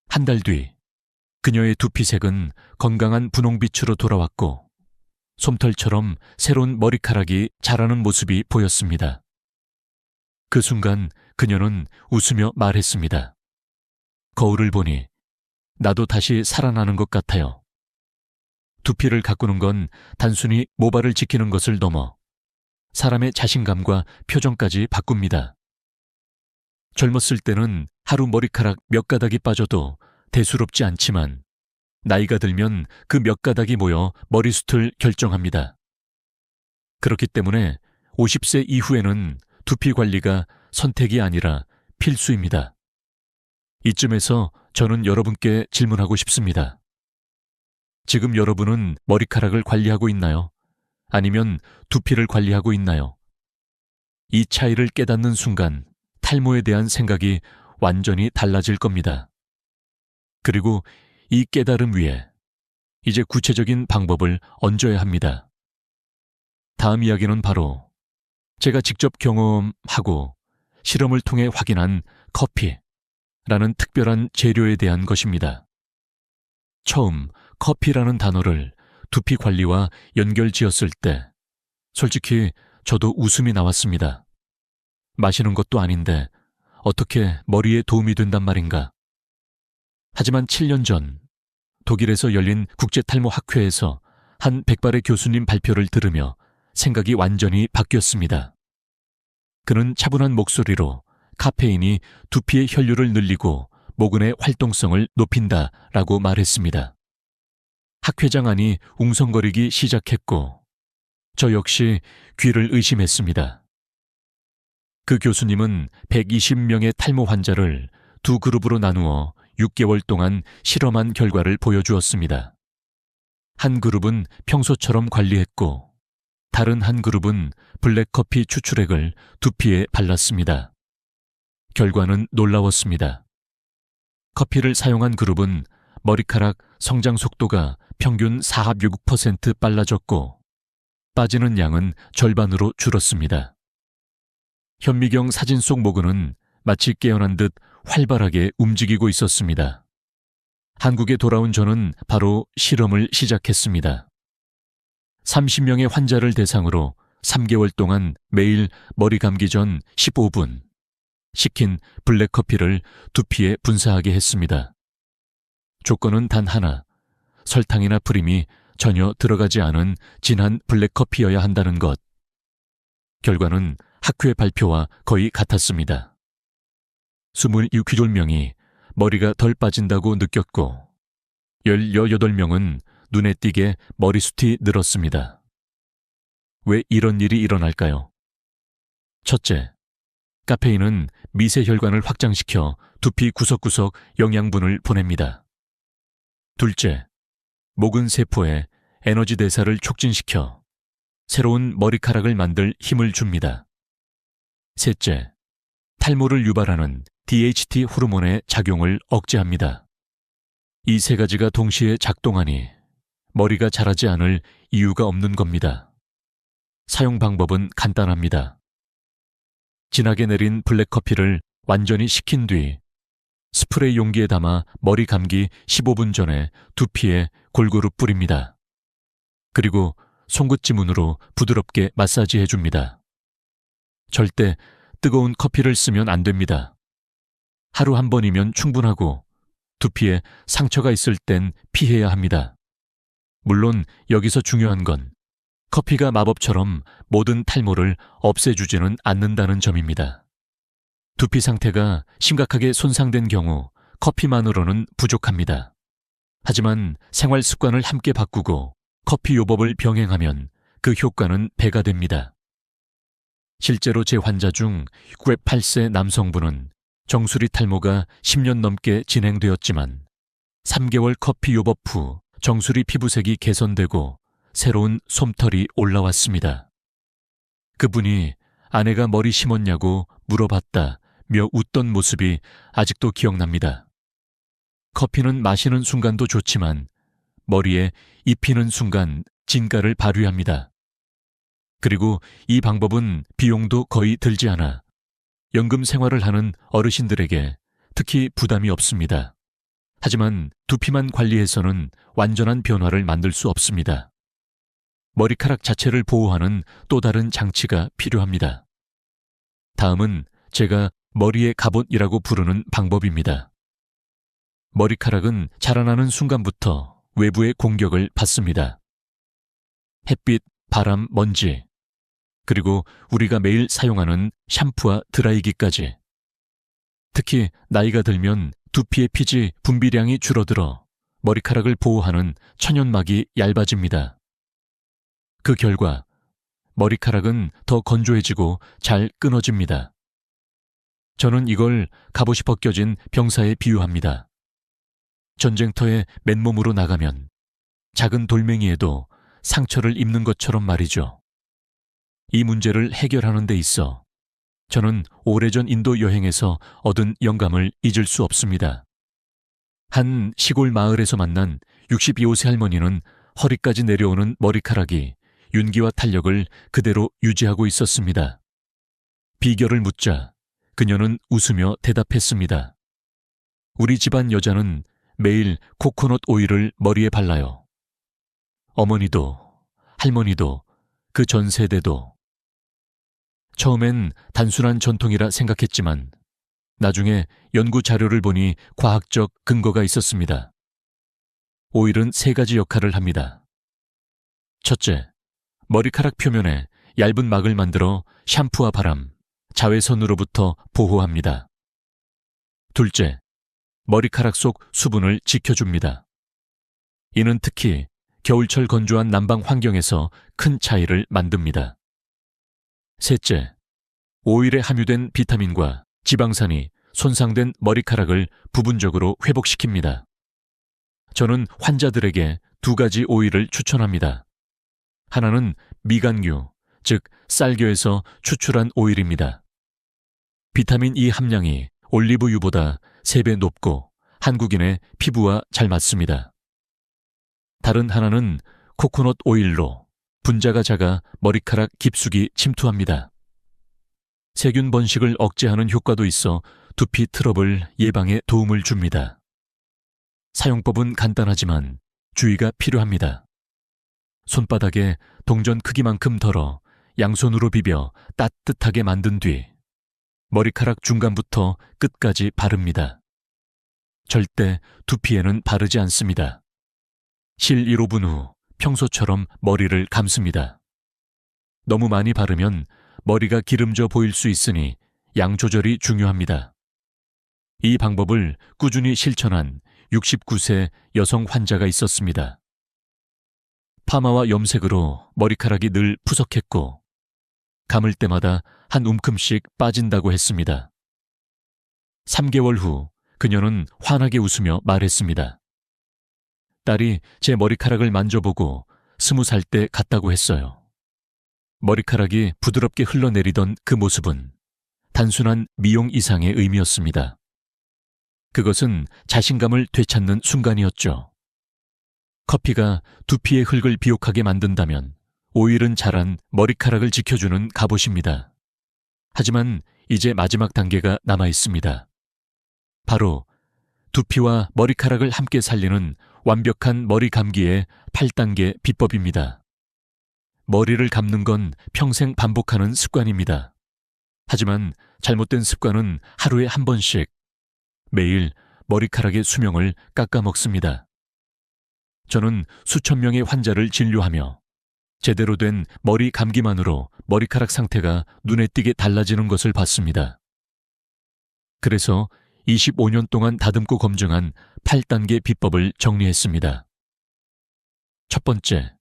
한 달 뒤 그녀의 두피색은 건강한 분홍빛으로 돌아왔고 솜털처럼 새로운 머리카락이 자라는 모습이 보였습니다. 그 순간 그녀는 웃으며 말했습니다. 거울을 보니 나도 다시 살아나는 것 같아요. 두피를 가꾸는 건 단순히 모발을 지키는 것을 넘어 사람의 자신감과 표정까지 바꿉니다. 젊었을 때는 하루 머리카락 몇 가닥이 빠져도 대수롭지 않지만 나이가 들면 그 몇 가닥이 모여 머리숱을 결정합니다. 그렇기 때문에 50세 이후에는 두피 관리가 선택이 아니라 필수입니다. 이쯤에서 저는 여러분께 질문하고 싶습니다. 지금 여러분은 머리카락을 관리하고 있나요? 아니면 두피를 관리하고 있나요? 이 차이를 깨닫는 순간 탈모에 대한 생각이 완전히 달라질 겁니다. 그리고 이 깨달음 위에 이제 구체적인 방법을 얹어야 합니다. 다음 이야기는 바로 제가 직접 경험하고 실험을 통해 확인한 커피라는 특별한 재료에 대한 것입니다. 처음 커피라는 단어를 두피 관리와 연결지었을 때 솔직히 저도 웃음이 나왔습니다. 마시는 것도 아닌데 어떻게 머리에 도움이 된단 말인가. 하지만 7년 전 독일에서 열린 국제탈모학회에서 한 백발의 교수님 발표를 들으며 생각이 완전히 바뀌었습니다. 그는 차분한 목소리로 카페인이 두피의 혈류를 늘리고 모근의 활동성을 높인다라고 말했습니다. 학회장 안이 웅성거리기 시작했고 저 역시 귀를 의심했습니다. 그 교수님은 120명의 탈모 환자를 두 그룹으로 나누어 6개월 동안 실험한 결과를 보여주었습니다. 한 그룹은 평소처럼 관리했고 다른 한 그룹은 블랙커피 추출액을 두피에 발랐습니다. 결과는 놀라웠습니다. 커피를 사용한 그룹은 머리카락 성장 속도가 평균 4.6% 빨라졌고 빠지는 양은 절반으로 줄었습니다. 현미경 사진 속 모근은 마치 깨어난 듯 활발하게 움직이고 있었습니다. 한국에 돌아온 저는 바로 실험을 시작했습니다. 30명의 환자를 대상으로 3개월 동안 매일 머리 감기 전 15분 식힌 블랙커피를 두피에 분사하게 했습니다. 조건은 단 하나, 설탕이나 프림이 전혀 들어가지 않은 진한 블랙커피여야 한다는 것. 결과는 학회 발표와 거의 같았습니다. 26귀졸명이 머리가 덜 빠진다고 느꼈고 18명은 눈에 띄게 머리숱이 늘었습니다. 왜 이런 일이 일어날까요? 첫째, 카페인은 미세혈관을 확장시켜 두피 구석구석 영양분을 보냅니다. 둘째, 모근 세포에 에너지 대사를 촉진시켜 새로운 머리카락을 만들 힘을 줍니다. 셋째, 탈모를 유발하는 DHT 호르몬의 작용을 억제합니다. 이 세 가지가 동시에 작동하니 머리가 자라지 않을 이유가 없는 겁니다. 사용 방법은 간단합니다. 진하게 내린 블랙커피를 완전히 식힌 뒤 스프레이 용기에 담아 머리 감기 15분 전에 두피에 골고루 뿌립니다. 그리고 송긋지문으로 부드럽게 마사지해 줍니다. 절대 뜨거운 커피를 쓰면 안 됩니다. 하루 한 번이면 충분하고 두피에 상처가 있을 땐 피해야 합니다. 물론 여기서 중요한 건 커피가 마법처럼 모든 탈모를 없애주지는 않는다는 점입니다. 두피 상태가 심각하게 손상된 경우 커피만으로는 부족합니다. 하지만 생활 습관을 함께 바꾸고 커피 요법을 병행하면 그 효과는 배가 됩니다. 실제로 제 환자 중 98세 남성분은 정수리 탈모가 10년 넘게 진행되었지만 3개월 커피 요법 후 정수리 피부색이 개선되고 새로운 솜털이 올라왔습니다. 그분이 아내가 머리 심었냐고 물어봤다며 웃던 모습이 아직도 기억납니다. 커피는 마시는 순간도 좋지만 머리에 입히는 순간 진가를 발휘합니다. 그리고 이 방법은 비용도 거의 들지 않아 연금 생활을 하는 어르신들에게 특히 부담이 없습니다. 하지만 두피만 관리해서는 완전한 변화를 만들 수 없습니다. 머리카락 자체를 보호하는 또 다른 장치가 필요합니다. 다음은 제가 머리의 갑옷이라고 부르는 방법입니다. 머리카락은 자라나는 순간부터 외부의 공격을 받습니다. 햇빛, 바람, 먼지, 그리고 우리가 매일 사용하는 샴푸와 드라이기까지. 특히 나이가 들면 두피의 피지 분비량이 줄어들어 머리카락을 보호하는 천연막이 얇아집니다. 그 결과 머리카락은 더 건조해지고 잘 끊어집니다. 저는 이걸 갑옷이 벗겨진 병사에 비유합니다. 전쟁터에 맨몸으로 나가면 작은 돌멩이에도 상처를 입는 것처럼 말이죠. 이 문제를 해결하는 데 있어 저는 오래전 인도 여행에서 얻은 영감을 잊을 수 없습니다. 한 시골 마을에서 만난 62세 할머니는 허리까지 내려오는 머리카락이 윤기와 탄력을 그대로 유지하고 있었습니다. 비결을 묻자 그녀는 웃으며 대답했습니다. 우리 집안 여자는 매일 코코넛 오일을 머리에 발라요. 어머니도, 할머니도, 그 전 세대도. 처음엔 단순한 전통이라 생각했지만 나중에 연구 자료를 보니 과학적 근거가 있었습니다. 오일은 3가지 역할을 합니다. 첫째, 머리카락 표면에 얇은 막을 만들어 샴푸와 바람, 자외선으로부터 보호합니다. 둘째, 머리카락 속 수분을 지켜줍니다. 이는 특히 겨울철 건조한 남방 환경에서 큰 차이를 만듭니다. 셋째, 오일에 함유된 비타민과 지방산이 손상된 머리카락을 부분적으로 회복시킵니다. 저는 환자들에게 2가지 오일을 추천합니다. 하나는 미간류, 즉 쌀겨에서 추출한 오일입니다. 비타민 E 함량이 올리브유보다 3배 높고 한국인의 피부와 잘 맞습니다. 다른 하나는 코코넛 오일로 분자가 작아 머리카락 깊숙이 침투합니다. 세균 번식을 억제하는 효과도 있어 두피 트러블 예방에 도움을 줍니다. 사용법은 간단하지만 주의가 필요합니다. 손바닥에 동전 크기만큼 덜어 양손으로 비벼 따뜻하게 만든 뒤 머리카락 중간부터 끝까지 바릅니다. 절대 두피에는 바르지 않습니다. 실 1~5분 후 평소처럼 머리를 감습니다. 너무 많이 바르면 머리가 기름져 보일 수 있으니 양 조절이 중요합니다. 이 방법을 꾸준히 실천한 69세 여성 환자가 있었습니다. 파마와 염색으로 머리카락이 늘 푸석했고 감을 때마다 한 움큼씩 빠진다고 했습니다. 3개월 후 그녀는 환하게 웃으며 말했습니다. 딸이 제 머리카락을 만져보고 20살 때 같다고 했어요. 머리카락이 부드럽게 흘러내리던 그 모습은 단순한 미용 이상의 의미였습니다. 그것은 자신감을 되찾는 순간이었죠. 커피가 두피의 흙을 비옥하게 만든다면 오일은 자란 머리카락을 지켜주는 갑옷입니다. 하지만 이제 마지막 단계가 남아 있습니다. 바로 두피와 머리카락을 함께 살리는 완벽한 머리 감기의 8단계 비법입니다. 머리를 감는 건 평생 반복하는 습관입니다. 하지만 잘못된 습관은 하루에 한 번씩 매일 머리카락의 수명을 깎아먹습니다. 저는 수천 명의 환자를 진료하며 제대로 된 머리 감기만으로 머리카락 상태가 눈에 띄게 달라지는 것을 봤습니다. 그래서 25년 동안 다듬고 검증한 8단계 비법을 정리했습니다. 첫 번째,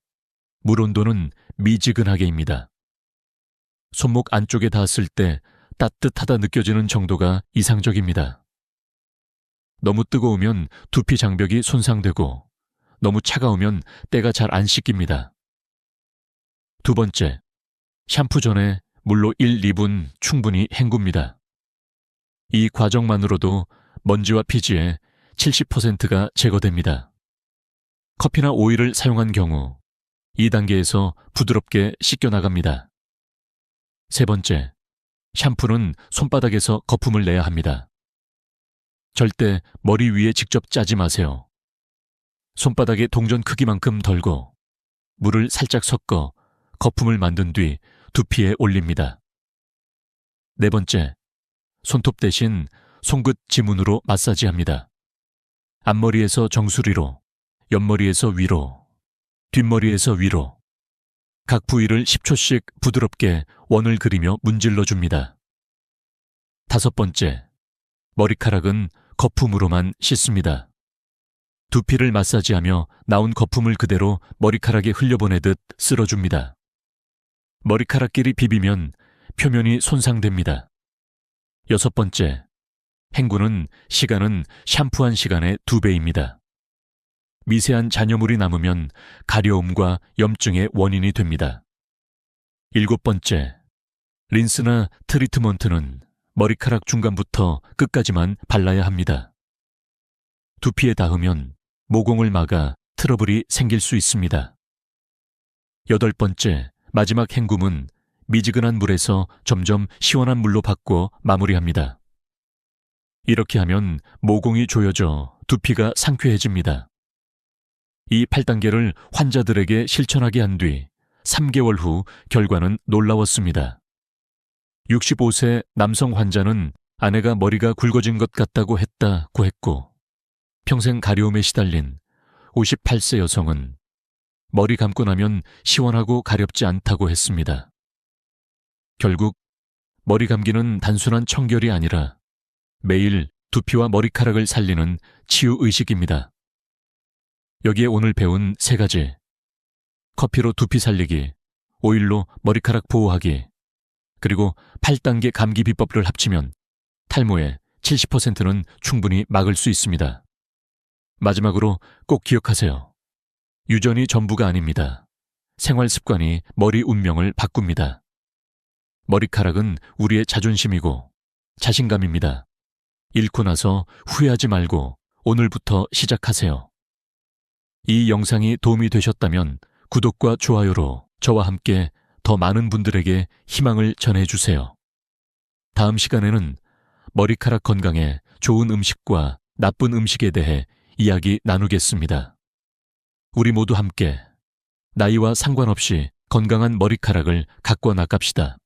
물 온도는 미지근하게입니다. 손목 안쪽에 닿았을 때 따뜻하다 느껴지는 정도가 이상적입니다. 너무 뜨거우면 두피 장벽이 손상되고 너무 차가우면 때가 잘 안 씻깁니다. 두 번째, 샴푸 전에 물로 1~2분 충분히 헹굽니다. 이 과정만으로도 먼지와 피지의 70%가 제거됩니다. 커피나 오일을 사용한 경우 2단계에서 부드럽게 씻겨나갑니다. 세 번째, 샴푸는 손바닥에서 거품을 내야 합니다. 절대 머리 위에 직접 짜지 마세요. 손바닥에 동전 크기만큼 덜고 물을 살짝 섞어 거품을 만든 뒤 두피에 올립니다. 네 번째, 손톱 대신 손끝 지문으로 마사지합니다. 앞머리에서 정수리로, 옆머리에서 위로, 뒷머리에서 위로 각 부위를 10초씩 부드럽게 원을 그리며 문질러 줍니다. 다섯 번째, 머리카락은 거품으로만 씻습니다. 두피를 마사지하며 나온 거품을 그대로 머리카락에 흘려보내듯 쓸어줍니다. 머리카락끼리 비비면 표면이 손상됩니다. 여섯 번째, 헹구는 시간은 샴푸한 시간의 2배입니다. 미세한 잔여물이 남으면 가려움과 염증의 원인이 됩니다. 7번째, 린스나 트리트먼트는 머리카락 중간부터 끝까지만 발라야 합니다. 두피에 닿으면 모공을 막아 트러블이 생길 수 있습니다. 8번째, 마지막 헹굼은 미지근한 물에서 점점 시원한 물로 바꿔 마무리합니다. 이렇게 하면 모공이 조여져 두피가 상쾌해집니다. 이 8단계를 환자들에게 실천하게 한 뒤 3개월 후 결과는 놀라웠습니다. 65세 남성 환자는 아내가 머리가 굵어진 것 같다고 했다고 했고, 평생 가려움에 시달린 58세 여성은 머리 감고 나면 시원하고 가렵지 않다고 했습니다. 결국 머리 감기는 단순한 청결이 아니라 매일 두피와 머리카락을 살리는 치유의식입니다. 여기에 오늘 배운 3가지, 커피로 두피 살리기, 오일로 머리카락 보호하기, 그리고 8단계 감기 비법을 합치면 탈모의 70%는 충분히 막을 수 있습니다. 마지막으로 꼭 기억하세요. 유전이 전부가 아닙니다. 생활 습관이 머리 운명을 바꿉니다. 머리카락은 우리의 자존심이고 자신감입니다. 잃고 나서 후회하지 말고 오늘부터 시작하세요. 이 영상이 도움이 되셨다면 구독과 좋아요로 저와 함께 더 많은 분들에게 희망을 전해주세요. 다음 시간에는 머리카락 건강에 좋은 음식과 나쁜 음식에 대해 이야기 나누겠습니다. 우리 모두 함께 나이와 상관없이 건강한 머리카락을 가꿔 나갑시다.